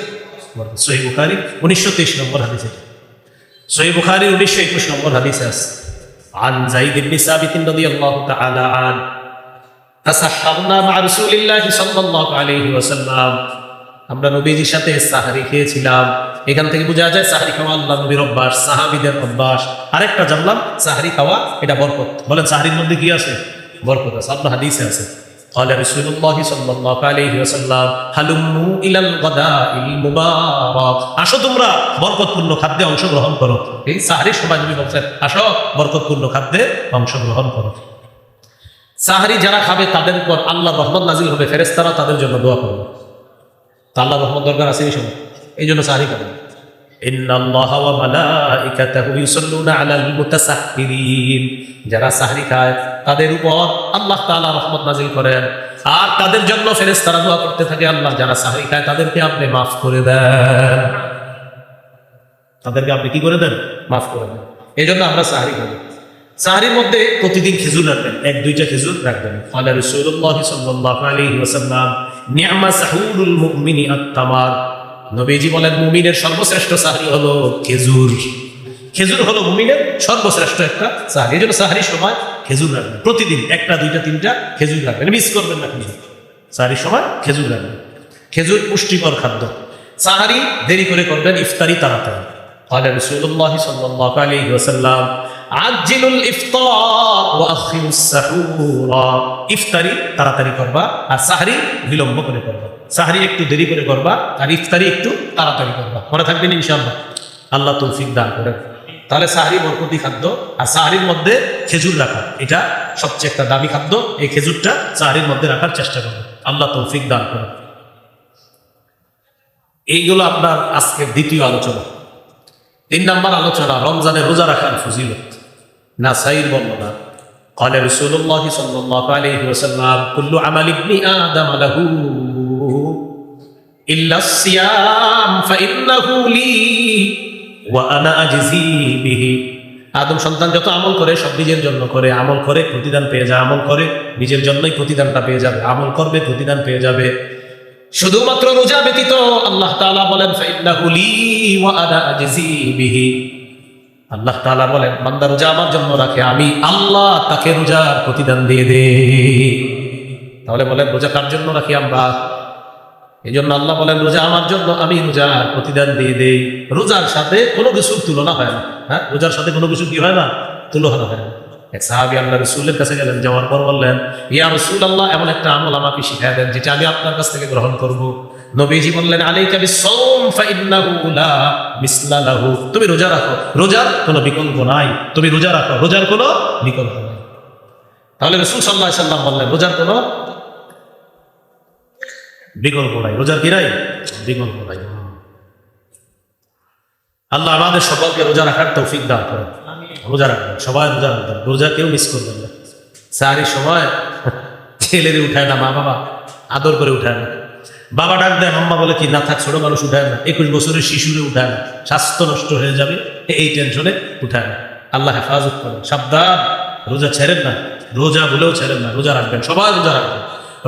[SPEAKER 1] সহিহ বুখারী 1923 নম্বর হাদিসে। সহিহ বুখারী 1921 নম্বর হাদিসে আছে। عن زيد بن ثابت رضي الله تعالى عنه تسحرنا مع رسول الله صلى الله عليه وسلم। আমরা নবীজির সাথে সাহারি খেয়েছিলাম। এখান থেকে বোঝা যায় সাহারি খাওয়া আল্লাহ নবীর অভ্যাস, সাহাবীদের অভ্যাস। আরেকটা জানলাম, সাহারি খাওয়া এটা বরকত। বলেন সাহারির মধ্যে কি আছে? বরকত আছে। আল্লাহ হাদিসে আছে। قال رسول الله صلى الله عليه وسلم هلموا الى الغداء المبارك। আসো তোমরা বরকতপূর্ণ খাদ্যে অংশগ্রহণ করো। এই সাহারির সময় নবী বলছেন, আসো বরকতপূর্ণ খাদ্যে অংশগ্রহণ করো। সাহারি যারা খাবে তাদের উপর আল্লাহর রহমত নাজিল হবে, ফেরেশতারা তাদের জন্য দোয়া করবে। তা আল্লাহর রহমত দরকার আছে এই সময়, এই জন্য সাহারি খাবেন। ইন্নাল্লাহা ওয়া মালাইকাতাহু ইউসাল্লুনা আলাল মুতাসাহহিরিন। যারা সাহরি খায় তাদের উপর আল্লাহ তাআলা রহমত নাযিল করেন, আর তাদের জন্য ফেরেশতারা দোয়া করতে থাকে, আল্লাহ যারা সাহরি খায় তাদেরকে আপনি মাফ করে দেন, তাদেরকে আপনি কি করে দেন? মাফ করে দেন। এই জন্য আমরা সাহরি খাই। সাহরির মধ্যে প্রতিদিন খেজুর রাখবেন, 1-2টা খেজুর রাখবেন। ক্বালা রাসূলুল্লাহ সাল্লাল্লাহু আলাইহি ওয়াসাল্লাম নি'মা সাহুরুল মুমিনি আত-তামার। নবীজি বলেন মুমিনের সর্বশ্রেষ্ঠ সাহরি হলো খেজুর। খেজুর হলো মুমিনের সর্বশ্রেষ্ঠ একটা সাহরি। এই জন্য সাহরির সময় খেজুর রাখবেন, প্রতিদিন একটা দুইটা তিনটা খেজুর রাখবেন, মিস করবেন না খেজুর। সাহরির সময় খেজুর রাখবেন, খেজুর পুষ্টিকর খাদ্য। সাহারি দেরি করে করবেন, ইফতারি তাড়াতাড়ি। قال رسول الله صلى الله عليه وسلم عجلوا الافطار واخروا السحور। ইফতারি তাড়াতাড়ি করবা আর সাহরি বিলম্ব করে করবা। সাহরি একটু দেরি করে করবা আর ইফতারি একটু তাড়াতাড়ি করবা। মনে থাকবেন ইনশাআল্লাহ, আল্লাহ তৌফিক দান করেন। তাহলে সাহরি বরকতি খাদ্য, আর সাহরির মধ্যে খেজুর রাখা এটা সবচেয়ে একটা দামি খাদ্য। এই খেজুরটা সাহরির মধ্যে রাখার চেষ্টা করবেন, আল্লাহ তৌফিক দান করেন। এইগুলো আপনার আজকের দ্বিতীয় আলোচনা। 3 নম্বর আলোচনা রমজানে রোজা রাখার ফজিলত। নাসাইর বর্ণনা قال رسول الله صلى الله عليه وسلم كل عمل ابن آدم له إلا الصيام فإنه لي وأنا أجزي به। আদম সন্তান যত আমল করে সব নিজের জন্য করে, আমল করে প্রতিদান পেয়ে যায়, আমল করে নিজের জন্যই প্রতিদানটা পেয়ে যাবে, আমল করবে প্রতিদান পেয়ে যাবে। শুধুমাত্র রোজা ব্যতীত আল্লাহ তাআলা বলেন ফাইন্নাহু লি ওয়া আনা আজজি বিহি। আল্লাহ তাআলা বলেন বান্দা রোজা আমার জন্য রাখে, আমি আল্লাহ তাকে রোজার প্রতিদান দিয়ে দেই। তাহলে বলেন রোজা কার জন্য রাখি আমরা? এই জন্য আল্লাহ বলেন রোজা আমার জন্য, আমি রোজার প্রতিদান দিয়ে দেই। রোজার সাথে কোনো কিছুর তুলনা হয় না। হ্যাঁ, রোজার সাথে কোনো কিছু কি হয় না, তুলনা হয় না। এক সাহাবী আল্লাহ রাসূলের কাছে গেলেন, যাওয়ার পর বললেন ইয়া রাসূলুল্লাহ, এমন একটা আমল আমাকে শিখিয়ে দেন যেটা আমি আপনার কাছ থেকে গ্রহণ করব। নবীজি বললেন আলাইকা বিস-সাওম ফাইন্নাহু লা মিসলা লাহু। তুমি রোজা রাখো, রোজার কোনো বিকল্প নাই। তুমি রোজা রাখো, রোজার কোনো বিকল্প নাই। তাহলে রাসূল সাল্লাল্লাহু আলাইহি ওয়াসাল্লাম বললেন রোজার কোনো বিকল্প নাই। রোজার কি নাই? বিকল্প নাই। আল্লাহ আমাদের সকলকে রোজা রাখার তৌফিক দান করেন। রোজা রাখবেন, সবাই রোজা রাখবেন, রোজা কেউ মিস করবেন না। সাহারির সময় ছেলেরে উঠায় না, মা বাবা আদর করে উঠায় না। বাবা ডাক দেয়, মাম্মা বলে কি না থাক, ছোট মানুষ উঠায় না। 21 বছরের শিশুরে উঠায় না, স্বাস্থ্য নষ্ট হয়ে যাবে এই টেনশনে উঠায় না। আল্লাহ হেফাজত করেন, সাবধান, রোজা ছেড়েন না, রোজা বলেও ছেড়েন না, রোজা রাখবেন, সবাই রোজা রাখবেন।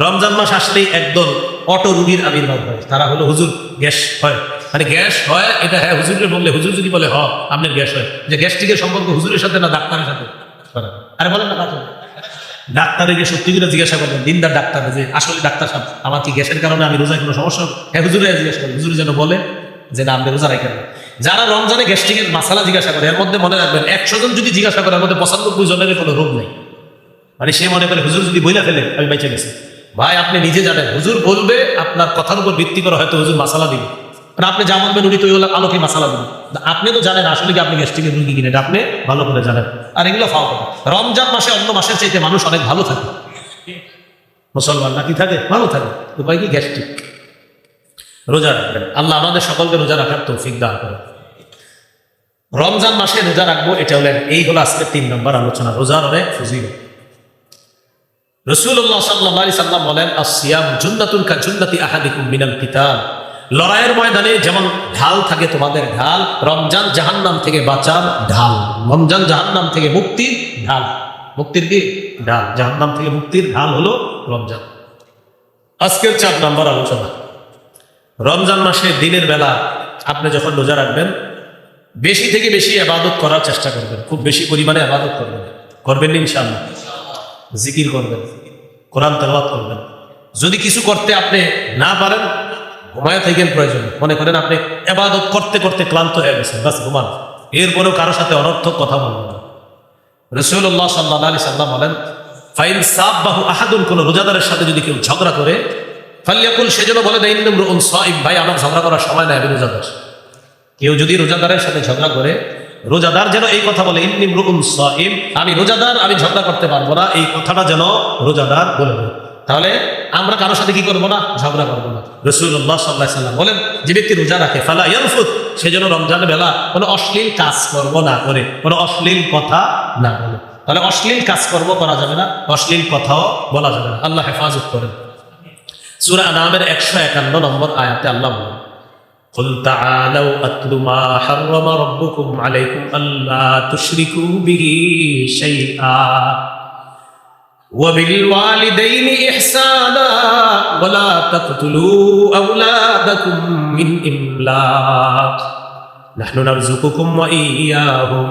[SPEAKER 1] রমজান মাস আসলেই একদল অটো রুগীর আবির্ভাব হয়। তারা হলো হুজুর গ্যাস হয়, মানে গ্যাস হয় এটা হ্যাঁ হুজুরকে বললে, হুজুর যদি বলে আপনার গ্যাস হয়, যে গ্যাস্ট্রিকের সম্পর্ক হুজুরের সাথে না ডাক্তারের সাথে। আরে বলেন না, ডাক্তারকে সত্যি করে জিজ্ঞাসা করবেন, দিনদার ডাক্তার, যে আসলে ডাক্তার সাহেব আমার কি গ্যাসের কারণে আমি রোজায় কোনো সমস্যা? হ্যাঁ, হুজুরে জিজ্ঞাসা করেন, হুজুর যেন বলে যে না আপনি রোজা রাখেন। যারা রমজানে গ্যাস্ট্রিকের মাসালা জিজ্ঞাসা করে, এর মধ্যে মনে রাখবেন 100 জন যদি জিজ্ঞাসা করে, এর মধ্যে 95 জনের কোনো রোগ নেই। মানে সে মনে করে হুজুর যদি বইলা ফেলে আমি বেঁচে গেছি। ভাই আপনি নিজে জানেন, হুজুর বলবে আপনার কথার উপর ভিত্তি করে হয়তো হুজুর মাসালা দিবে, আপনি যা বলবেন উনি তো ওই আলোকে মাসালা দিবেন। আপনি তো জানেন আসলে কি আপনি গ্যাস্ট্রিকের রোগী কিনে, এটা আপনি ভালো করে জানেন। আর এগুলো ফাও কথা। রমজান মাসে অন্য মাসের চাইতে মানুষ অনেক ভালো থাকে, মুসলমান নাকি থাকে, ভালো থাকে। উপায় কি? গ্যাস্ট্রিক। রোজা রাখবেন, আল্লাহ আমাদের সকলকে রোজা রাখার তৌফিক দান করেন। রমজান মাসে রোজা রাখবো, এটা হলেন এই হলো আজকের 3 নম্বর আলোচনা, রোজার অনেক ফজিলত। রাসূলুল্লাহ সাল্লাল্লাহু আলাইহি সাল্লাম বলেন আস-সিয়াম জুন্নাতুন কা জুন্নাতি আহাদিকুম মিনাল কিতাল। লড়াইয়ের ময়দানে যেমন ঢাল থাকে তোমাদের ঢাল, রমজান জাহান্নাম থেকে বাঁচার ঢাল। রমজান জাহান্নাম থেকে মুক্তির ঢাল। মুক্তির কি ঢাল? জাহান্নাম থেকে মুক্তির ঢাল হলো রমজান। আজকের 4 নম্বর আলোচনা, রমজান মাসে দিনের বেলা আপনি যখন রোজা রাখবেন, বেশি থেকে বেশি ইবাদত করার চেষ্টা করবেন। খুব বেশি পরিমাণে ইবাদত করবেন, করবেন ইনশাআল্লাহ। জিকির করবেন, কোরআন তেলাওয়াত করবেন। যদি কিছু করতে আপনি না পারেন, ঘুমায় থাকেন প্রয়োজন। মনে করেন আপনি ইবাদত করতে করতে ক্লান্ত হয়ে গেছেন, বাস ঘুমান। এরপরেও কারোর সাথে অনর্থক কথা বলবেন না। রাসূলুল্লাহ সাল্লাল্লাহু আলাইহি সাল্লাম বলেন ফাইন সাব্বাহু আহাদুন, কোন রোজাদারের সাথে যদি কেউ ঝগড়া করে, ফালিয়াকুল, সেজন্য বলে দেয় ইন্নাম রুউন সাইম, ভাই আমার ঝগড়া করার সময় নাই, আমি রোজাদার। কেউ যদি রোজাদারের সাথে ঝগড়া করে, রোজাদার যেন এই কথা বলে ইন্নাম রুউন সাইম, আমি রোজাদার, আমি ঝগড়া করতে পারবো না, এই কথাটা যেন রোজাদার বলে। তাহলে আমরা কারোর সাথে কি করবো না? ঝগড়া করবো না। রাসূলুল্লাহ সাল্লাল্লাহু আলাইহি সাল্লাম বলেন যে ব্যক্তি রোজা রাখে ফালা ইয়ারফুত, সেজন্য রমজানের বেলা কোনো অশ্লীল কাজ করব না করে, কোনো অশ্লীল কথা না বলে। তাহলে অশ্লীল কাজকর্ম করা যাবে না, অশ্লীল কথাও বলা যাবে না। আল্লাহ হেফাজত করেন। সূরা আনামের 151 নম্বর আয়াতে আল্লাহ বলেন কুল তাআলাউ আতলু মা হাররামা রাব্বুকুম আলাইকুম আল্লা তুশরিকু বিহি শাইআ ওয়া বিল ওয়ালিদাইনি ইহসানা ওয়ালা তাকতুলু আওলাদাকুম মিন ইমলাক নাহনু নারযুকুকুম ওয়া ইয়্যাহুম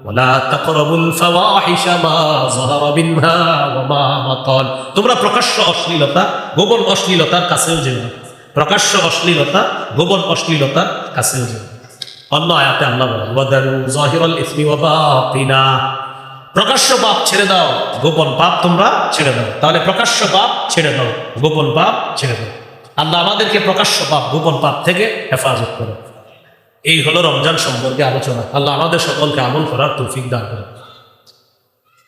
[SPEAKER 1] ওয়ালা তাকরাবুল ফাওয়াহিশা মা যাহারা মিনহা ওয়া মা বাতান। তোমরা প্রকাশ্য অশ্লীলতা গোপন অশ্লীলতার কাছেও যেও না। প্রকাশ্য অশ্লীলতা গোপন অশ্লীলতার কাছেও যেও না। অন্য আয়াতে আল্লাহ বলেন ওয়াদারু যাহিরাল ইসমি ওয়া বাতিনা, প্রকাশ্য পাপ ছেড়ে দাও, গোপন পাপ তোমরা ছেড়ে দাও। তাহলে প্রকাশ্য পাপ ছেড়ে দাও, গোপন পাপ ছেড়ে দাও। আল্লাহ আমাদেরকে প্রকাশ্য পাপ গোপন পাপ থেকে হেফাজত করে। এই হলো রমজান সম্পর্কে আলোচনা। আল্লাহ আমাদের সকলকে আমল করার তৌফিক দান করে।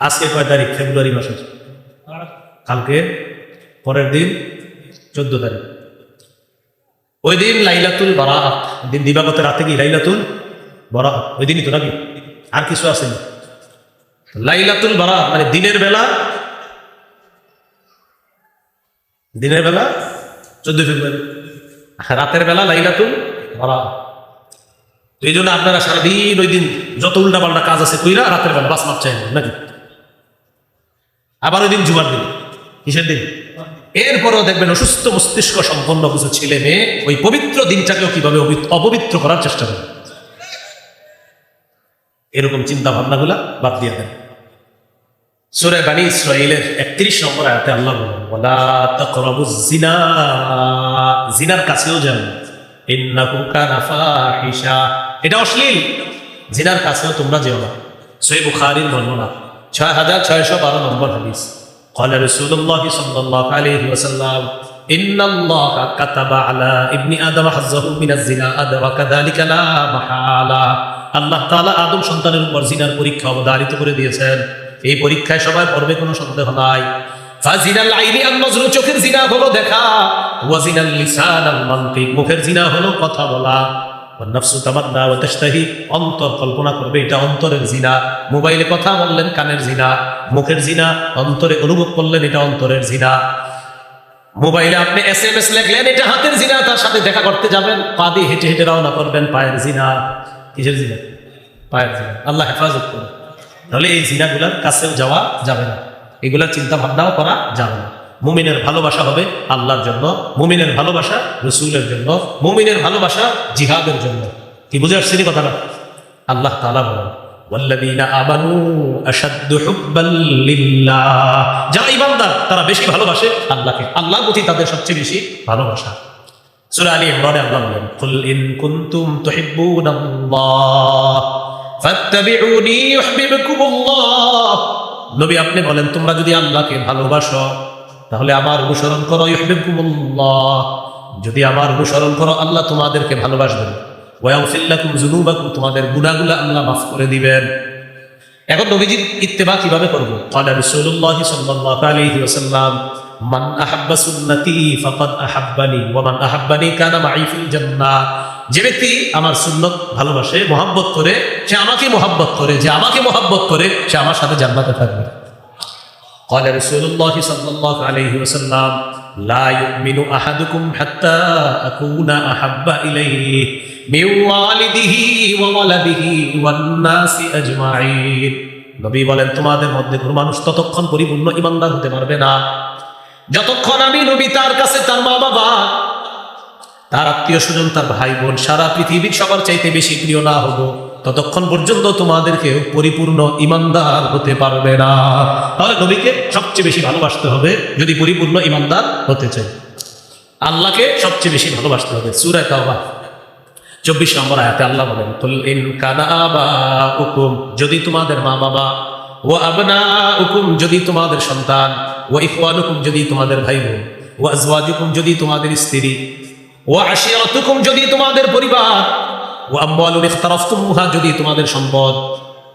[SPEAKER 1] আজকে কয় তারিখ? ফেব্রুয়ারি মাসের, কালকে পরের দিন 14 তারিখ। ওই দিন লাইলাতুল বারাআত, দিন দিবাগত রাতে কি লাইলাতুল বারাআত, ওই দিনই তো নাকি? আর কিছু আছে না? লাইলাতুল বারাআত মানে দিনের বেলা, দিনের বেলা 14 ফেব্রুয়ারি, রাতের বেলা লাইলাতুল বারাআত। তো এই জন্য আপনারা সারাদিন ওই দিন যত উল্টা পাল্টা কাজ আছে কইরা রাতের বেলা বাস মাপ চাই নাকি? আবার ওই দিন জুমার দিন, কিসের দিন? এরপরও দেখবেন অসুস্থ মস্তিষ্ক সম্পন্ন কিছু ছেলে মেয়ে ওই পবিত্র দিনটাকেও কিভাবে অপবিত্র করার চেষ্টা করে। এরকম চিন্তা ভাবনাগুলা বাদ দিয়ে দেন। সূরা বনী ইসরাঈলের 31 নম্বর আয়াতে আল্লাহ বলেন ওয়ালা তাকরাবুজ জিনা, জিনার কাছেও যাও না, ইন্নাহু কানা ফাহিশা, এটা অশ্লীল, জিনার কাছেও তোমরা যেও না। সহিহ বুখারীর বর্ণনা 6612 নম্বর হাদিস। قال رسول الله صلى الله عليه وسلم إن الله كتب على ابن آدم حظه من الزنا وكذلك لا محالة। আল্লাহ তাআলা আদম সন্তানের উপর জিনার পরীক্ষা অবধারিত করে দিয়েছেন। এই পরীক্ষায় সবাই পড়বে, কোনো সন্দেহ নাই। ফাজিনাল আইনি আন নজরু, চোখের জিনা হলো দেখা, ওয়া জিনাল লিসান আল মানতিক, মুখের জিনা হলো কথা বলা, ওয়ান নাফসু তামান্না ওয়া তাশতাহি, অন্তর কল্পনা করবে, এটা অন্তরের জিনা। মোবাইলে কথা বললেন, কানের জিনা। মুখের জিনা, অন্তরে অনুভব করলেন, এটা অন্তরের জিনা। মোবাইলে আপনি SMS লিখলেন, এটা হাতের জিনা। তার সাথে দেখা করতে যাবেন, পা দিয়ে হেঁটে হেঁটে রওনা করবেন, পায়ের জিনা। কিসের জিনা? পায়ের জিনা। আল্লাহ হেফাজত করুন। তাহলে এই জিনাগুলার কাছেও যাওয়া যাবে না, এগুলার চিন্তা ভাবনাও করা যাবে না। মুমিনের ভালোবাসা হবে আল্লাহর জন্য, মুমিনের ভালোবাসা রাসূলের জন্য, মুমিনের ভালোবাসা জিহাদের জন্য। কি বুঝে আসছে কথাটা? আল্লাহ তাআলা বলেন ওয়াল্লাযীনা আমানু আশাদ্দু হুব্বাল লিল্লাহ, যারা ঈমানদার তারা বেশি ভালোবাসে আল্লাহকে, আল্লাহর প্রতি তাদের সবচেয়ে বেশি ভালোবাসা। সূরা আলী ইমরানে আল্লাহ বলেন কুল ইন কুনতুম তুহিব্বুনাল্লাহ ফাত্তাবিউনি ইউহিব্বুকুমুল্লাহ, নবী আপনি বলেন তোমরা যদি আল্লাহকে ভালোবাসো তাহলে আমার অনুসরণ করো, ইউহিব্বুকুমুল্লাহ, যদি আমার অনুসরণ করো আল্লাহ তোমাদেরকে ভালোবাসবেন, ওয়া ইয়াগফির লাকুম যুনুবাকুম, তোমাদের গুনাহগুলো আল্লাহ মাফ করে দিবেন। এখন নবীজির ইত্তেবা কিভাবে করব? ক্বালা রাসূলুল্লাহ সাল্লাল্লাহু আলাইহি ওয়াসাল্লাম মান আহাব্বা সুন্নতি ফাকাদ আহাব্বানি ওয়া মান আহাব্বানি কানা মাই ফিল জান্নাহ, যে ব্যক্তি আমার সুন্নত ভালোবাসে, মহব্বত করে, সে আমাকে মহব্বত করে, যে আমাকে মহব্বত করে সে আমার সাথে জান্নাতে থাকবে। قال رسول الله صلى الله عليه وسلم لا يؤمن أحدكم حتى أكون أحب إليه من والده وولده والناس أجمعين। নবী বলেন তোমাদের মধ্যে কোনো মানুষ ততক্ষণ পরিপূর্ণ ঈমানদার হতে পারবে না যতক্ষণ আমি নবী তার কাছে তার মা বাবা, তার আত্মীয় স্বজন, তার ভাই বোন, সারা পৃথিবীর সবার চাইতে বেশি প্রিয় না হব, ততক্ষণ পর্যন্ত তোমাদেরকে পরিপূর্ণ ঈমানদার হতে পারবে না। তাহলে নবীকে সবচেয়ে বেশি ভালোবাসতে হবে যদি পরিপূর্ণ ঈমানদার হতে চাই। আল্লাহকে সবচেয়ে বেশি ভালোবাসতে হবে। সূরা তাওবা 24 নম্বর আয়াতে আল্লাহ বলেন কুল ইন কানা আবাউকুম, যদি তোমাদের মা বাবা, ওয়া আবনাউকুম, যদি তোমাদের সন্তান, ওয়া ইখওয়ানুকুম, যদি তোমাদের ভাই বোন, ওয়া আজওয়াজুকুম, যদি তোমাদের স্ত্রী, ওয়া আশিরাতুকুম, যদি তোমাদের পরিবার, ওয়া আমওয়ালুন ইখতারাফতুমুহা, যদি তোমাদের সম্পদ,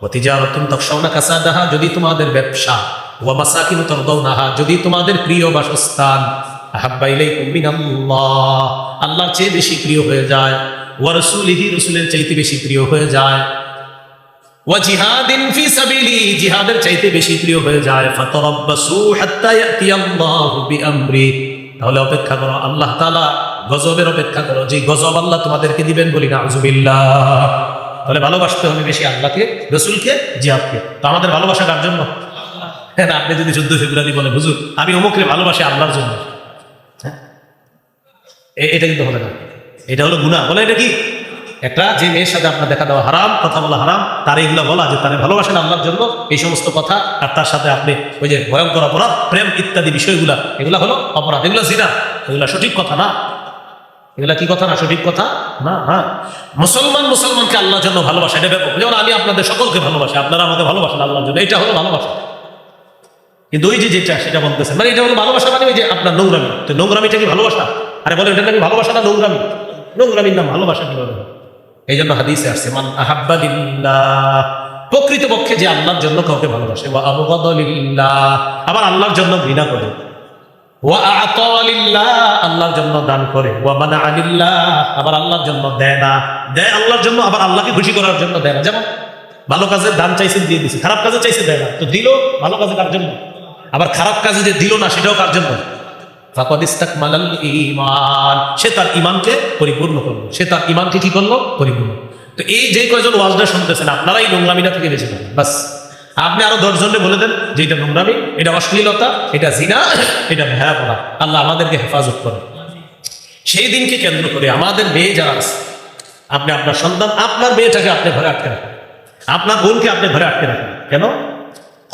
[SPEAKER 1] ওয়া তিজারাতুন তাখশাউনা কাসাদাহা, যদি তোমাদের ব্যবসা, ওয়া মাসাকিনু তারদাউনাহা, যদি তোমাদের প্রিয় বাসস্থান, আহাব্বা ইলাইকুম মিনাল্লাহ, আল্লাহর চেয়ে বেশি প্রিয় হয়ে যায়, ওয়া রাসূলিহি, রাসূলের চাইতে বেশি প্রিয় হয়ে যায়, ওয়া জিহাদিন ফি সাবিলি, জিহাদের চাইতে বেশি প্রিয় হয়ে যায়, ফাতারাব্বাসু হাত্তা ইয়াতিয়াল্লাহু বিআমরি, তাহলে অপেক্ষা করো, আল্লাহ তাআলা গজবের অপেক্ষা করো, যে গজব আল্লাহ তোমাদেরকে দিবেন, বলি নাউযুবিল্লাহ। তাহলে ভালোবাসতে হবে বেশি আল্লাহকে, রাসূলকে, জিহাদকে। তো আমাদের ভালোবাসা কার জন্য? হ্যাঁ, আপনি যদি 14 ফেব্রুয়ারি বলেন হুজুর আমি অমুকরে ভালোবাসি আল্লাহর জন্য, হ্যাঁ, এটা কিন্তু হবে না, এটা হলো গুনাহ। বলে এটা কি? একটা যে মেয়ের সাথে আপনার দেখা দেওয়া হারাম, কথা বলা হারাম, তার এইগুলা বলা যে তারে ভালোবাসেন আল্লাহর জন্য, এই সমস্ত কথা, আর তার সাথে আপনি ওই যে ভয়ঙ্কর অপরাধ, প্রেম ইত্যাদি বিষয়গুলা, এগুলা হলো অপরাধ, এগুলা জিনা, এগুলা সঠিক কথা না, এগুলা কি কথা না, সঠিক কথা না। হ্যাঁ, মুসলমানকে আল্লাহর জন্য ভালোবাসা, এটা ব্যাপক। যেমন আমি আপনাদের সকলকে ভালোবাসি, আপনারা আমাকে ভালোবাসেন আল্লাহর জন্য, এটা হলো ভালোবাসা। কিন্তু ওই যে যেটা সেটা বলতেছেন, মানে এটা হলো ভালোবাসা, মানে ওই যে আপনার নোংরামি। তো নোংরামিটা কি ভালোবাসা? আরে বলে এটা নাকি ভালোবাসা না নোংরামি? নোংরামির নাম ভালোবাসা কিভাবে? এই জন্য হাদিসে আসছে মান আহাব্বা লিল্লাহ, প্রকৃতপক্ষে যে আল্লাহর জন্য কাউকে ভালোবাসে, ওয়া আবগাদা লিল্লাহ, আবার আল্লাহর জন্য ঘৃণা করে, ওয়া আ'তা লিল্লাহ, আল্লাহর জন্য দান করে, ওয়া মানা'a লিল্লাহ, আবার আল্লাহর জন্য দেয় না, দেয় আল্লাহর জন্য, আবার আল্লাহকে খুশি করার জন্য দেয় না। যেমন ভালো কাজের দান চাইছে, দিয়ে দিছে, খারাপ কাজে চাইছে, দেয় না। তো দিল ভালো কাজে কার জন্য, আবার খারাপ কাজে যে দিল না সেটাও কার জন্য? ফাকাদ ইসতাকমালাল ঈমান, সে তার ঈমানকে পরিপূর্ণ করলো, সে তার ঈমানকে কি করলো? পরিপূর্ণ। তো এই যে কয়জন ওয়াজটা শুনতেছেন, আপনারা এই নোংরামিটা থেকে বেঁচে যাবেন। বাস, আপনি আরো 10 জনকে বলে দেন যে এটা নোংরামি, এটা অশ্লীলতা, এটা জিনা, এটা ভয়াবহ। আল্লাহ আমাদেরকে হেফাজত করে। সেই দিনকে কেন্দ্র করে আমাদের মেয়ে যারা আছে, আপনি আপনার সন্তান, আপনার মেয়েটাকে আপনি ঘরে আটকে রাখেন, আপনার বোনকে আপনি ঘরে আটকে রাখেন। কেন?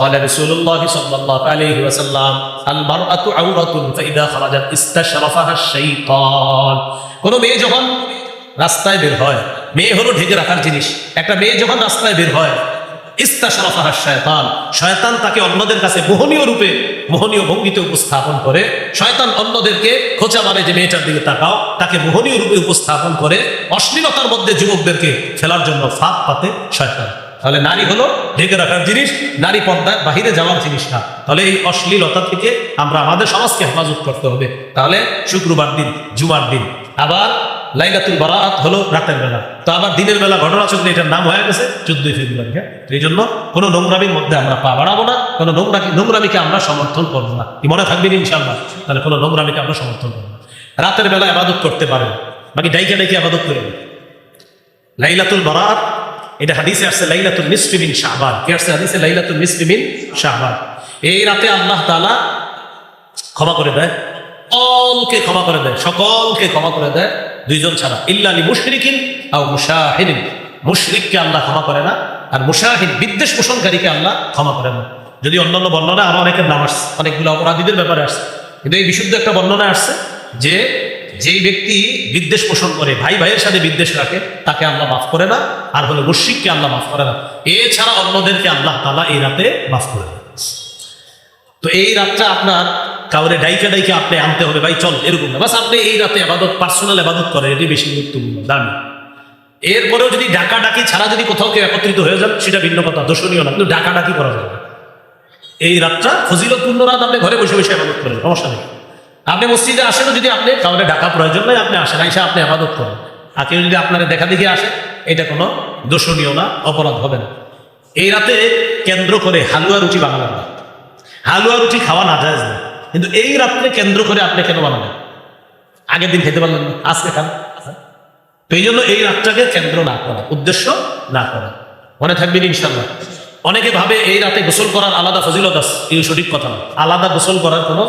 [SPEAKER 1] قال رسول الله صلى الله عليه وسلم المرأة عورة فإذا خرجت استشرفها الشيطان। কোন মেয়ে যখন রাস্তায় বের হয়, মেয়ে হলো ঢেকে রাখার জিনিস, একটা মেয়ে যখন রাস্তায় বের হয়, ইস্তাশরাফাহা শয়তান, শয়তান তাকে অন্যদের কাছে মোহনীয় রূপে, মোহনীয় ভঙ্গিতে উপস্থাপন করে। শয়তান অন্যদেরকে খোঁচা মারে যে মেয়েটার দিকে তাকাও, তাকে মোহনীয় রূপে উপস্থাপন করে অশ্লীলতার মধ্যে যুবকদেরকে ফেলার জন্য ফাঁদ পাতে শয়তান। তাহলে নারী হলো ঢেকে রাখার জিনিস, নারী পর্দার বাহিরে যাওয়ার জিনিস না। তাহলে এই অশ্লীলতা থেকে আমরা আমাদের সমাজকে হেফাজত করতে হবে। তাহলে শুক্রবার দিন, জুমার দিন, আবার লাইলাতুল বারাআত হলো রাতের বেলা, তো আবার দিনের বেলা ঘটনা চললে এটার নাম হয়ে গেছে 14 ফেব্রুয়ারি। হ্যাঁ, এই জন্য কোনো নোংরামির মধ্যে আমরা পা বাড়াবো না, কোনো নোংরামিকে আমরা সমর্থন করবো না। কি মনে থাকবেন ইনশাআল্লাহ? তাহলে কোনো নোংরামিকে আমরা সমর্থন করবো না। রাতের বেলা ইবাদত করতে পারেন, বাকি ডাইকে ডাইকে ইবাদত করবেন। লাইলাতুল বারাআত, এটা হাদিসে আসছে লাইলাতুল নিসফি মিন শাবান। কি আসছে হাদিসে? লাইলাতুল নিসফি মিন শাবান। এই রাতে আল্লাহ তাআলা ক্ষমা করে দেয়, সকলকে ক্ষমা করে দেয়, সকলকে ক্ষমা করে দেয়, দুইজন ছাড়া, ইল্লা লি মুশরিকিন আও মুশাহিদিন। মুশরিককে আল্লাহ ক্ষমা করে না, আর মুশাহিদ বিদ্বেষ পোষণকারীকে আল্লাহ ক্ষমা করে না। যদি অন্যান্য বর্ণনা আরো অনেকের নাম আসছে, অনেকগুলো অপরাধীদের ব্যাপারে আসছে, কিন্তু এই বিশুদ্ধ একটা বর্ণনা আসছে যে যেই ব্যক্তি বিদ্বেষ পোষণ করে, ভাই ভাইয়ের সাথে বিদ্বেষ রাখে, তাকে আল্লাহ মাফ করে না, আর হলো মুশরিককে আল্লাহ মাফ করে না। এছাড়া অন্যদেরকে আল্লাহ তাআলা এই রাতে মাফ করে দেয়। তো এই রাতটা আপনার কাউরে ডাইকে ডাইকে আপনি আনতে হবে, ভাই চল, এরকম না। বাস আপনি এই রাতে আবাদত, পার্সোনাল আবাদত করেন, এটি বেশি গুরুত্বপূর্ণ, দামি। এরপরেও যদি ডাকা ডাকি ছাড়া যদি কোথাও কেউ একত্রিত হয়ে যান, সেটা ভিন্ন কথা, দর্শনীয় না, কিন্তু ডাকা ডাকি করা যাবে। এই রাতটা ফজিলতপূর্ণ রাত, আপনি ঘরে বসে বসে আবাদত করেন, সমস্যা নেই। আপনি মসজিদে আসেন, যদি আপনি কাউরে ডাকা প্রয়োজন নয়, আপনি আসেন, আইসা আপনি আবাদত করেন। আর কেউ যদি আপনারা দেখা দেখে আসে, এটা কোনো দর্শনীয় না, অপরাধ হবে না। এই রাতে কেন্দ্র করে হালুয়া রুটি বানাবেন না, হালুয়া রুটি খাওয়া না যায় না, কিন্তু এই রাত্রে কেন্দ্র করে আপনি কেন বানাবেন? আগের দিন খেতে পারলেন না, আজকে খান। তো এই জন্য এই রাতটাকে কেন্দ্র না করা, উদ্দেশ্য না করা, মনে থাকবেন ইনশাল্লাহ। অনেকে ভাবে এই রাতে গোসল করার আলাদা ফজিলত আছে, এই সঠিক কথা না। আলাদা গোসল করার কোনো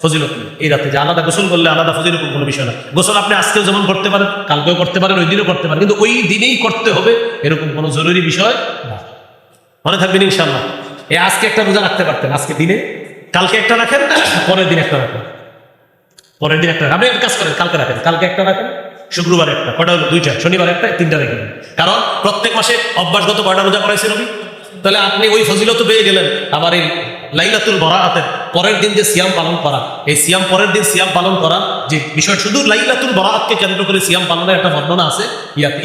[SPEAKER 1] ফজিলত নেই এই রাতে, যে আলাদা গোসল করলে আলাদা ফজিলত কোনো বিষয় না। গোসল আপনি আজকেও যেমন করতে পারেন, কালকেও করতে পারেন, ওই দিনও করতে পারেন, কিন্তু ওই দিনেই করতে হবে এরকম কোনো জরুরি বিষয় না। মনে থাকবেন ইনশাল্লাহ। এই আজকে একটা রোজা রাখতে পারতেন, আজকে দিনে, কালকে একটা রাখেন, পরের দিন একটা রাখেন, পরের দিন একটা। আপনি একটা কাজ করেন, কালকে রাখেন, কালকে একটা রাখেন, শুক্রবার একটা, কটা হলো? 2টা, শনিবার একটা, 3টা রেখে। কারণ প্রত্যেক মাসে অভ্যাসগত কয়টা রোজা করাইছে নবী? তাহলে আপনি ওই ফজিলত পেয়ে গেলেন। আবার এই লাইলাতুল বারাআতের পরের দিন যে সিয়াম পালন করা, এই সিয়াম পরের দিন সিয়াম পালন করা যে বিষয়, শুধু লাইলাতুল বারাআতকে কেন্দ্র করে সিয়াম পালনের একটা বর্ণনা আছে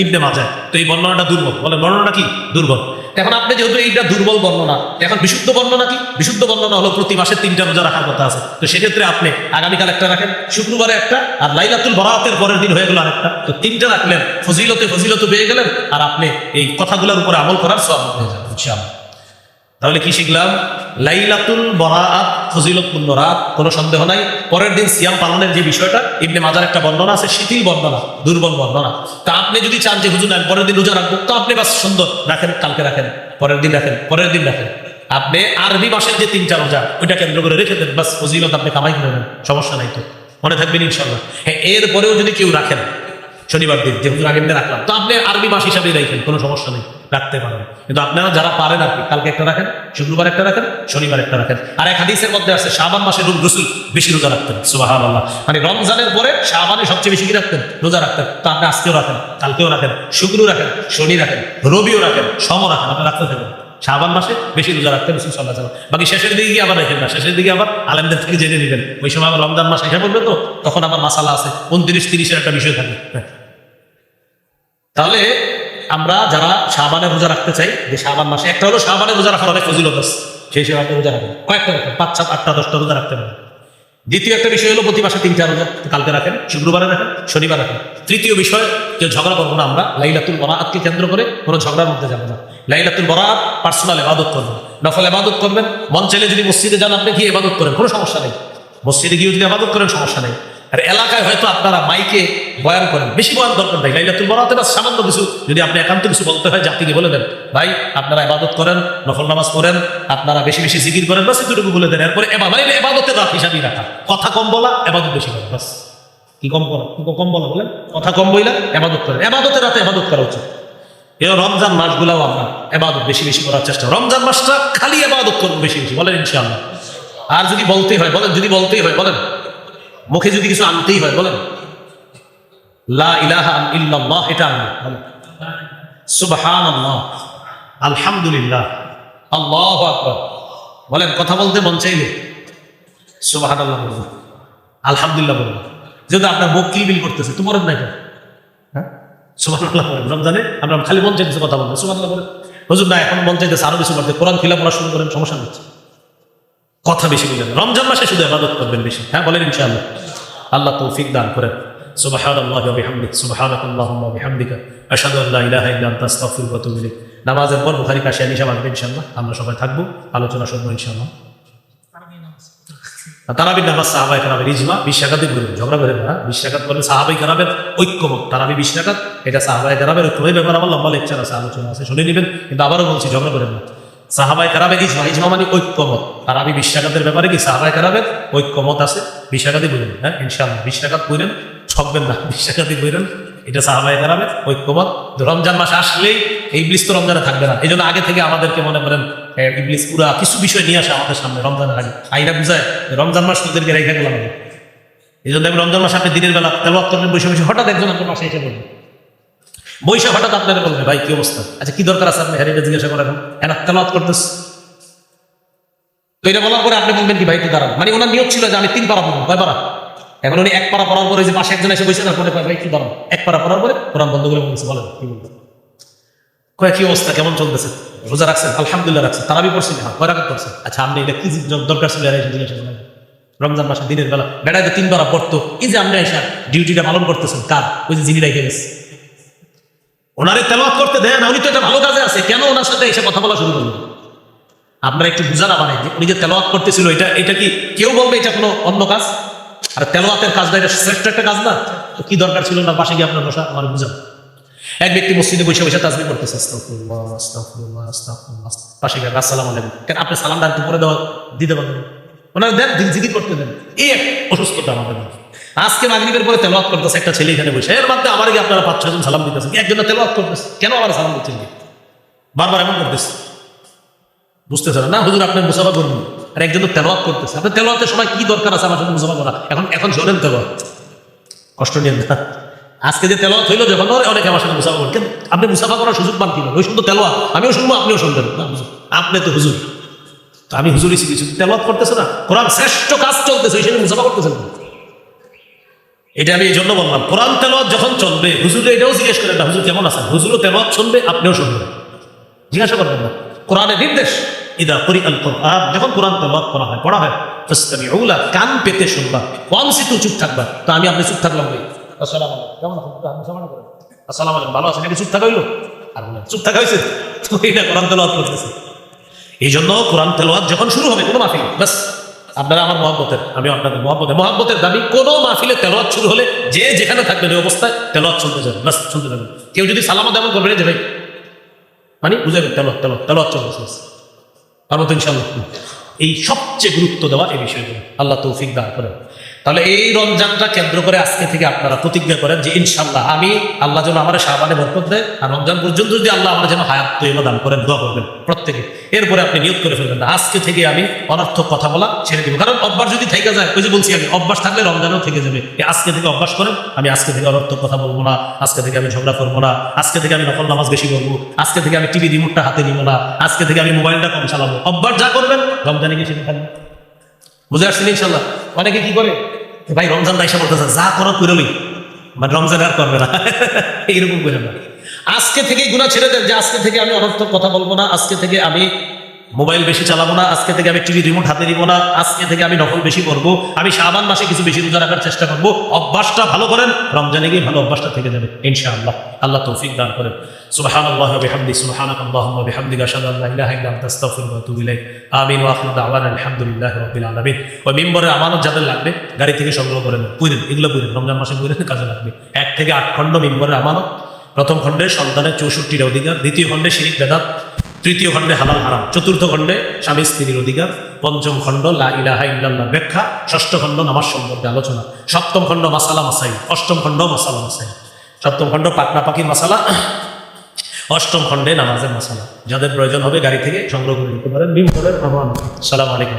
[SPEAKER 1] ইবনে মাজাহ। তো এই বর্ণনাটা দুর্বল, বলে বর্ণনাটা কি? দুর্বল। এখন আপনি যেহেতু এইটা দুর্বল বর্ণনা, এখন বিশুদ্ধ বর্ণনা কি? বিশুদ্ধ বর্ণনা হলো প্রতি মাসে 3টা রোজা রাখার কথা আছে। তো সেক্ষেত্রে আপনি আগামীকাল একটা রাখেন, শুক্রবারে একটা, আর লাইলাতুল বারাআতের পরের দিন হয়ে গেল আরেকটা। তো 3টা রাখলেন, ফজিলত পেয়ে গেলেন, আর আপনি এই কথাগুলোর উপরে আমল করার সওয়াব হয়ে যাবে ইনশাআল্লাহ। তাহলে কি শিখলাম? লাইলাতুল বারাআত ফজিলতপূর্ণ রাত, কোনো সন্দেহ নাই। পরের দিন সিয়াম পালনের যে বিষয়টা, ইবনে মাজার একটা বর্ণনা আছে, শিথিল বর্ণনা, দুর্বল বর্ণনা। তা আপনি যদি চান যে হুজুর আমি পরের দিন রোজা রাখবো, তো আপনি বাস সুন্দর রাখেন, কালকে রাখেন, পরের দিন রাখেন, পরের দিন রাখেন। আপনি আরবি মাসের যে 3টা রোজা, ওইটা কেন্দ্র করে রেখে দেন, বাস ফজিলত আপনি কামাই করে নেন, সমস্যা নাই। তো মনে থাকবেন ইনশাল্লাহ। হ্যাঁ, এরপরেও যদি কেউ রাখেন শনিবার দিন, যে হুজুর আগের দিন রাখলাম, তো আপনি আরবি মাস হিসাবে রাখেন, কোনো সমস্যা নেই, রাখতে পারেন। কিন্তু আপনারা যারা পারেন আর কি, কালকে একটা রাখেন, শুক্রবার একটা রাখেন, শনিবার একটা রাখেন। আর এক হাদিসের মধ্যে আছে শাবান মাসে রাসূল বেশি রোজা রাখতেন, সুবহানাল্লাহ। মানে রমজানের পরে শাবানে সবচেয়ে বেশি কি রাখতেন? রোজা রাখতেন। তো আপনি আজকেও রাখেন, কালকেও রাখেন, শুক্রও রাখেন, শনি রাখেন, রবিও রাখেন, সমও রাখেন, আপনি রাখতে থাকেন। শাবান মাসে বেশি রোজা রাখতেন রাসূল সাল্লাল্লাহু আলাইহি ওয়াসাল্লাম। বাকি শেষের দিকে আবার রাখেন না, শেষের দিকে আবার আলেমদের থেকে জেনে নেবেন। ওই সময় আবার রমজান মাস এসে পড়বে, তো তখন আবার মাসালা আছে, 29-30-এর একটা বিষয় থাকে। তাহলে আমরা যারা শাবানের রোজা রাখতে চাই, যে শাবান মাসে একটা হলো শাবানের রোজা রাখার অনেক ফজিলত আছে, সেই হিসেবে আপনি রোজা রাখেন, কয়েকটা রাখেন, 5, 7, 8টা 10টা রোজা রাখতে পারেন। দ্বিতীয় একটা বিষয় হলো প্রতি মাসে 3টা রোজা, কালকে রাখেন, শুক্রবারে রাখেন, শনিবার রাখেন। তৃতীয় বিষয়, কেউ ঝগড়া করবো না আমরা, লাইলাতুল বরাআতকে কেন্দ্র করে কোনো ঝগড়ার মধ্যে যাবো না। লাইলাতুল বরাআত পার্সোনাল ইবাদত করবেন, নফল ইবাদত করবেন। মন চাইলে যদি মসজিদে যান, আপনি গিয়ে ইবাদত করেন, কোনো সমস্যা নেই। মসজিদে গিয়ে যদি ইবাদত করেন, সমস্যা নেই। আর এলাকায় হয়তো আপনারা মাইকে বয়ান করেন, বেশি বয়ান দরকার নাই। লাইলাতুল বরাআতে বা সামান্য কিছু যদি আপনি একান্ত কিছু বলতে হয়, জাতিকে বলে দেন, ভাই আপনারা ইবাদত করেন, নফল নামাজ পড়েন, আপনারা বেশি বেশি জিকির করেন, বাস এতটুকু বলে দেন। এরপরে মানে ইবাদতের রাত হিসাবেই রাখা, কথা কম বলা, ইবাদত বেশি করা, বাস। কি কম বলা, কম বলা বলেন, কথা কম বইলা ইবাদত করেন। ইবাদতের রাতে ইবাদত করা উচিত। এই রমজান মাসগুলাও আমরা ইবাদত বেশি বেশি করার চেষ্টা, রমজান মাসটা খালি ইবাদত করবো বেশি বেশি, বলেন ইনশাআল্লাহ। আর যদি বলতেই হয় বলেন, যদি বলতেই হয় বলেন, মুখে যদি কিছু আনতেই হয় বলেন, লা ইলাহা ইল্লাল্লাহ, এটা আনবেন, বলেন সুবহানাল্লাহ, আলহামদুলিল্লাহ, আল্লাহু আকবার, বলেন। কথা বলতে মন চাইলে সুবহানাল্লাহ বলবেন, আলহামদুলিল্লাহ বলবেন। যদি আপনার মুখ কিলবিল করতেছে, তো বলেন না এটা, হ্যাঁ সুবহানাল্লাহ বলেন। রমজানে আমরা খালি মন চাইতেছে কথা বলতে, সুবহানাল্লাহ বলেন। হুজুর না, এখন মন চাইতেছে আরো কিছু করতে, কোরআন খিলা পড়া শুরু করেন, সমস্যা হচ্ছে, কথা বেশি বলেন। রমজান মাসে শুধু ইবাদত করবেন বেশি, হ্যাঁ বলেন ইনশাআল্লাহ। আল্লাহ তৌফিক দান করেন। সুবহানাল্লাহি ওয়া বিহামদিহি, সুবহানাকাল্লাহুম্মা ওয়া বিহামদিকা, আশহাদু আল্লা ইলাহা ইল্লা আনতা, আস্তাগফিরুকা ওয়া আতুবু ইলাইক। নামাজের পর বুখারী কাশিয়া নিশা মানবে ইনশাআল্লাহ, আমরা সবাই থাকবো, আলোচনা শুনবো ইনশাআল্লাহ। তারাবির নামাজ সাহাবায়ে কেরামের ইজমা, 20 রাকাতই পড়বেন, ঝগড়া করেন না। 20 রাকাত পড়লে সাহাবায়ে কেরামের ঐক্যমত, তারাবি 20 রাকাত, এটা সাহাবায়ে কেরামের ঐক্য। এই ব্যাপারে আমার লম্বা লেকচার আছে, আলোচনা আছে, শুনে নেবেন। কিন্তু আবারও বলছি, ঝগড়া করেন না। সাহাবায়ে কেরামের ইজমা, ইজমা মানে ঐক্যমত। তারাবি 20 রাকাতের ব্যাপারে কি সাহাবায়ে কেরামের ঐক্যমত আছে, 20 রাকাতই পড়বেন, হ্যাঁ ইনশাআল্লাহ। 20 রাকাত পড়েন, ঠকবেন না, 20 রাকাতই পড়েন, এটা সাহাবায়ে কেরামের ঐক্যমত। রমজান মাস আসলেই এই ইবলিস তো রমজানে থাকবে না, এই জন্য আগে থেকে আমাদেরকে মনে করেন ইবলিস পুরা কিছু বিষয় নিয়ে আসে আমাদের সামনে রমজানের আগে, আইনা বুঝায় রমজান মাস তোদেরকে রেখে গেলাম। এই জন্য আমি রমজান মাসে আপনি দিনের বেলা তেলাওয়াত করবেন, বসে বসে হঠাৎ একজন আপনার মাসে এসে বলবেন, বৈশা হঠাৎ আপনারা বলবে, ভাই কি অবস্থা, আচ্ছা কি দরকার আছে, আপনি হ্যারিটা জিজ্ঞাসা করেন, এনা তেলাওয়াত করতেছ। তো এটা বলার পরে আপনি বলবেন কি, ভাই একটু দাঁড়ান, মানে ওনার নিয়ত ছিল যে আমি 3 পারা পড়বো, 5 পারা। এখন উনি 1 পারা পড়ার পরে যে পাশে একজন এসে বসে, তারপরে ভাই একটু দাঁড়ান, 1 পারা পড়ার পরে কোরআন বন্ধ করে বলছে, বলেন কি বলবেন? কয় কি অবস্থা, কেমন চলতেছে, রোজা রাখছেন? আলহামদুলিল্লাহ রাখছেন। তারাবি পড়ছেন? হ্যাঁ। কয় রাকাত পড়ছেন? আচ্ছা, আপনি এটা কি দরকার ছিল জিজ্ঞাসা করেন? রমজান মাসে দিনের বেলা বেড়াইতে 3 পারা পড়তো, এই যে আপনি এসে ডিউটিটা পালন করতেছেন, কার? ওই যে যিনি রেখে গেছে, ওনারে তেলাওয়াত করতে দেন, উনি তো এটা ভালো কাজে আছে, কেন ওনার সাথে এসে কথা বলা শুরু করলেন? আপনারা একটু বুঝা না, মানে উনি যে তেলাওয়াত করতেছিল, এটা কি কেউ বলবে এটা কোনো অন্য কাজ? আর তেলাওয়াতের কাজটা এটা শ্রেষ্ঠ একটা কাজ না? তো কি দরকার ছিল না পাশে গিয়ে আপনার বসা? আমার বুঝান। এক ব্যক্তি মসজিদে বসে বসে তাসবিহ করতেছে, আস্তাগফিরুল্লাহ আস্তাগফিরুল্লাহ আস্তাগফিরুল্লাহ, পাশে গিয়ে আসসালামু আলাইকুম, কেন আপনি সালামটা একটু পরে দিতে পারবেন? ওনারা দেন, জিকির করতে দেন। এই এক অসুস্থতা আমাদের। আজকে মাগরিবের পরে তেলাওয়াত করতেছে একটা ছেলে এখানে বসে, এর মধ্যে আমার গিয়ে আপনারা 5-6 জন সালাম দিতেছেন, একজন তেলাওয়াত করতেছে, কেন আমার সালাম দিচ্ছেন? বারবার এমন করতেছে, বুঝতেছেন না? হুজুর আপনি মুসাফা করবেন, আর একজন তো তেলাওয়াত করতেছে। আপনি তেলাওয়াতের সময় কি দরকার আছে আমার সাথে মুসাফা করা? এখন শোনেন তেলাওয়াত, কষ্ট নিয়েন না। আজকে যে তেলাওয়াত হইলো যখন, অনেকে আমার সাথে মুসাফা করেন, কিন্তু আপনি মুসাফা করার সুযোগ পান কিনা? ওই শুধু তেলাওয়াত আমিও শুনবো, আপনিও শুনবেন না। আপনি তো হুজুর, তো আমি হুজুরই শিখেছি, তেলাওয়াত করতেছে না, কোরআন শ্রেষ্ঠ কাজ চলতেছে, ওই সময় মুসাফা করতেছেন। এটা আমি এই জন্য বললাম, কোরআন তেলাওয়াত যখন চলবে, হুজুরে এটাও জিজ্ঞেস করেন না, হুজুর কেমন আছেন? হুজুরও তেলাওয়াত শুনবে, আপনিও শুনবেন, জিজ্ঞাসা করবেন না। কোরআনের নির্দেশ, ইদা কুরিআল কুরআন, যখন কোরআন তেলাওয়াত করা হয়, পড়া হয়, ফাসতামিউ লাহু, কান পেতে শুনবা, ওয়ানসিতু, চুপ থাকবা। তো আমি আপনি চুপ থাকলাম, ভাই আসসালামু আলাইকুম, কেমন আছেন? আসসালামু আলাইকুম, ভালো আছেন? এটা চুপ থাকা হইলো? আর বলেন চুপ থাকা হয়েছে? তো এটা কোরআন তেলাওয়াত করতেছে। এই জন্য কোরআন তেলাওয়াত যখন শুরু হবে কোনো মাহফিলে, বাস আপনারা আমার মহব্বতের, আমি আপনাদের মহব্বতের দাবি, কোনো মাহফিলে তেলাওয়াত শুরু হলে যে যেখানে থাকবেন ওই অবস্থায় তেলাওয়াত শুনতে যাবেন, বাস শুনতে যাবেন। কেউ যদি সালামত এমন করবেন যে ভাই, মানে বুঝাবেন তেলাওয়াত চলতেছে, পারবো তো ইনশাআল্লাহ। এই সবচেয়ে গুরুত্ব দেওয়া এই বিষয়গুলো, আল্লাহ তৌফিক দান করেন। তাহলে এই রমজানটা কেন্দ্র করে আজকে থেকে আপনারা প্রতিজ্ঞা করেন যে ইনশাল্লাহ আমি আল্লাহ যেন আমার শাবানে বরকত দেয়, আর রমজান পর্যন্ত যদি আল্লাহ আমার যেন হায়াত তৈবা দান করেন, দোয়া করবেন প্রত্যেকে। এরপরে আপনি নিয়ত করে ফেলবেন না আজকে থেকে আমি অনর্থক কথা বলা ছেড়ে দিব, কারণ অভ্যাস যদি থেকে যায়, ওই যে বলছি আমি, অভ্যাস থাকলে রমজানও থেকে যাবে। আজকে থেকে অভ্যাস করেন, আমি আজকে থেকে অনর্থক কথা বলবো না, আজকে থেকে আমি ঝগড়া করবো না, আজকে থেকে আমি নকল নামাজ বেশি করবো, আজকে থেকে আমি টিভি রিমোটটা হাতে নিব না, আজকে থেকে আমি মোবাইলটা কম চালাবো। অভ্যাস যা করবেন রমজানে গিয়ে সেটা থাকবে। বুঝে আসছেন ইনশাল্লাহ? অনেকে কি করে, ভাই রমজান দায়সা বলতেছে যা করো করলি, মানে রমজান আর করবে না, এইরকম করে না। আজকে থেকে গুনাহ ছেড়ে দেন, যে আজকে থেকে আমি অনর্থক কথা বলবো না, আজকে থেকে আমি মোবাইল বেশি চালাবো না, আজকে থেকে আমি টিভি রিমোট হাতে নিব না, আজকে থেকে আমি নকল বেশি করবো, আমি শাবান মাসে কিছু বেশি রোজা রাখার চেষ্টা করবো। অভ্যাসটা ভালো করেন, রমজানে গিয়ে ভালো অভ্যাসটা থেকে যাবে ইনশাআল্লাহ। আল্লাহ তৌফিক দান করেন। সুবহানাল্লাহি ওয়া বিহামদিহি, সুবহানাকাল্লাহুম্মা ওয়া বিহামদিকা, আশহাদু আল্লা ইলাহা ইল্লা আনতা, আস্তাগফিরুকা ওয়া আতুবু ইলাইক। আমিন ওয়া আখিরু দাওয়ানা আলহামদুলিল্লাহি রাব্বিল আলামিন। ওই মিম্বরের আমানত যাদের লাগবে গাড়ি থেকে সংগ্রহ করেন, পুরেন, এগুলো পুরেন, রমজান মাসে পুরেন, কাজে লাগবে। 1 থেকে 8 খণ্ড মিম্বরের আমানত। প্রথম খণ্ডে সন্তানের 64টা অধিকার, দ্বিতীয় খণ্ডে শিরিক বেদাত, তৃতীয় খণ্ডে হালাল হারাম, চতুর্থ খণ্ডে স্বামী স্ত্রীর অধিকার, পঞ্চম খণ্ড লা ইলাহা ইল্লাল্লাহ ব্যাখ্যা, ষষ্ঠ খণ্ড নামাজ সম্পর্কে আলোচনা, সপ্তম খণ্ড মাসালা মাসাইল, অষ্টম খণ্ড মাসালা মাসাইল, সপ্তম খণ্ড পাকনা পাকির মাসালা, অষ্টম খণ্ডে নামাজের মাসালা। যাদের প্রয়োজন হবে গাড়ি থেকে সংগ্রহ করে নিতে পারেন। মিম্বরের আমানত। আসসালামু আলাইকুম।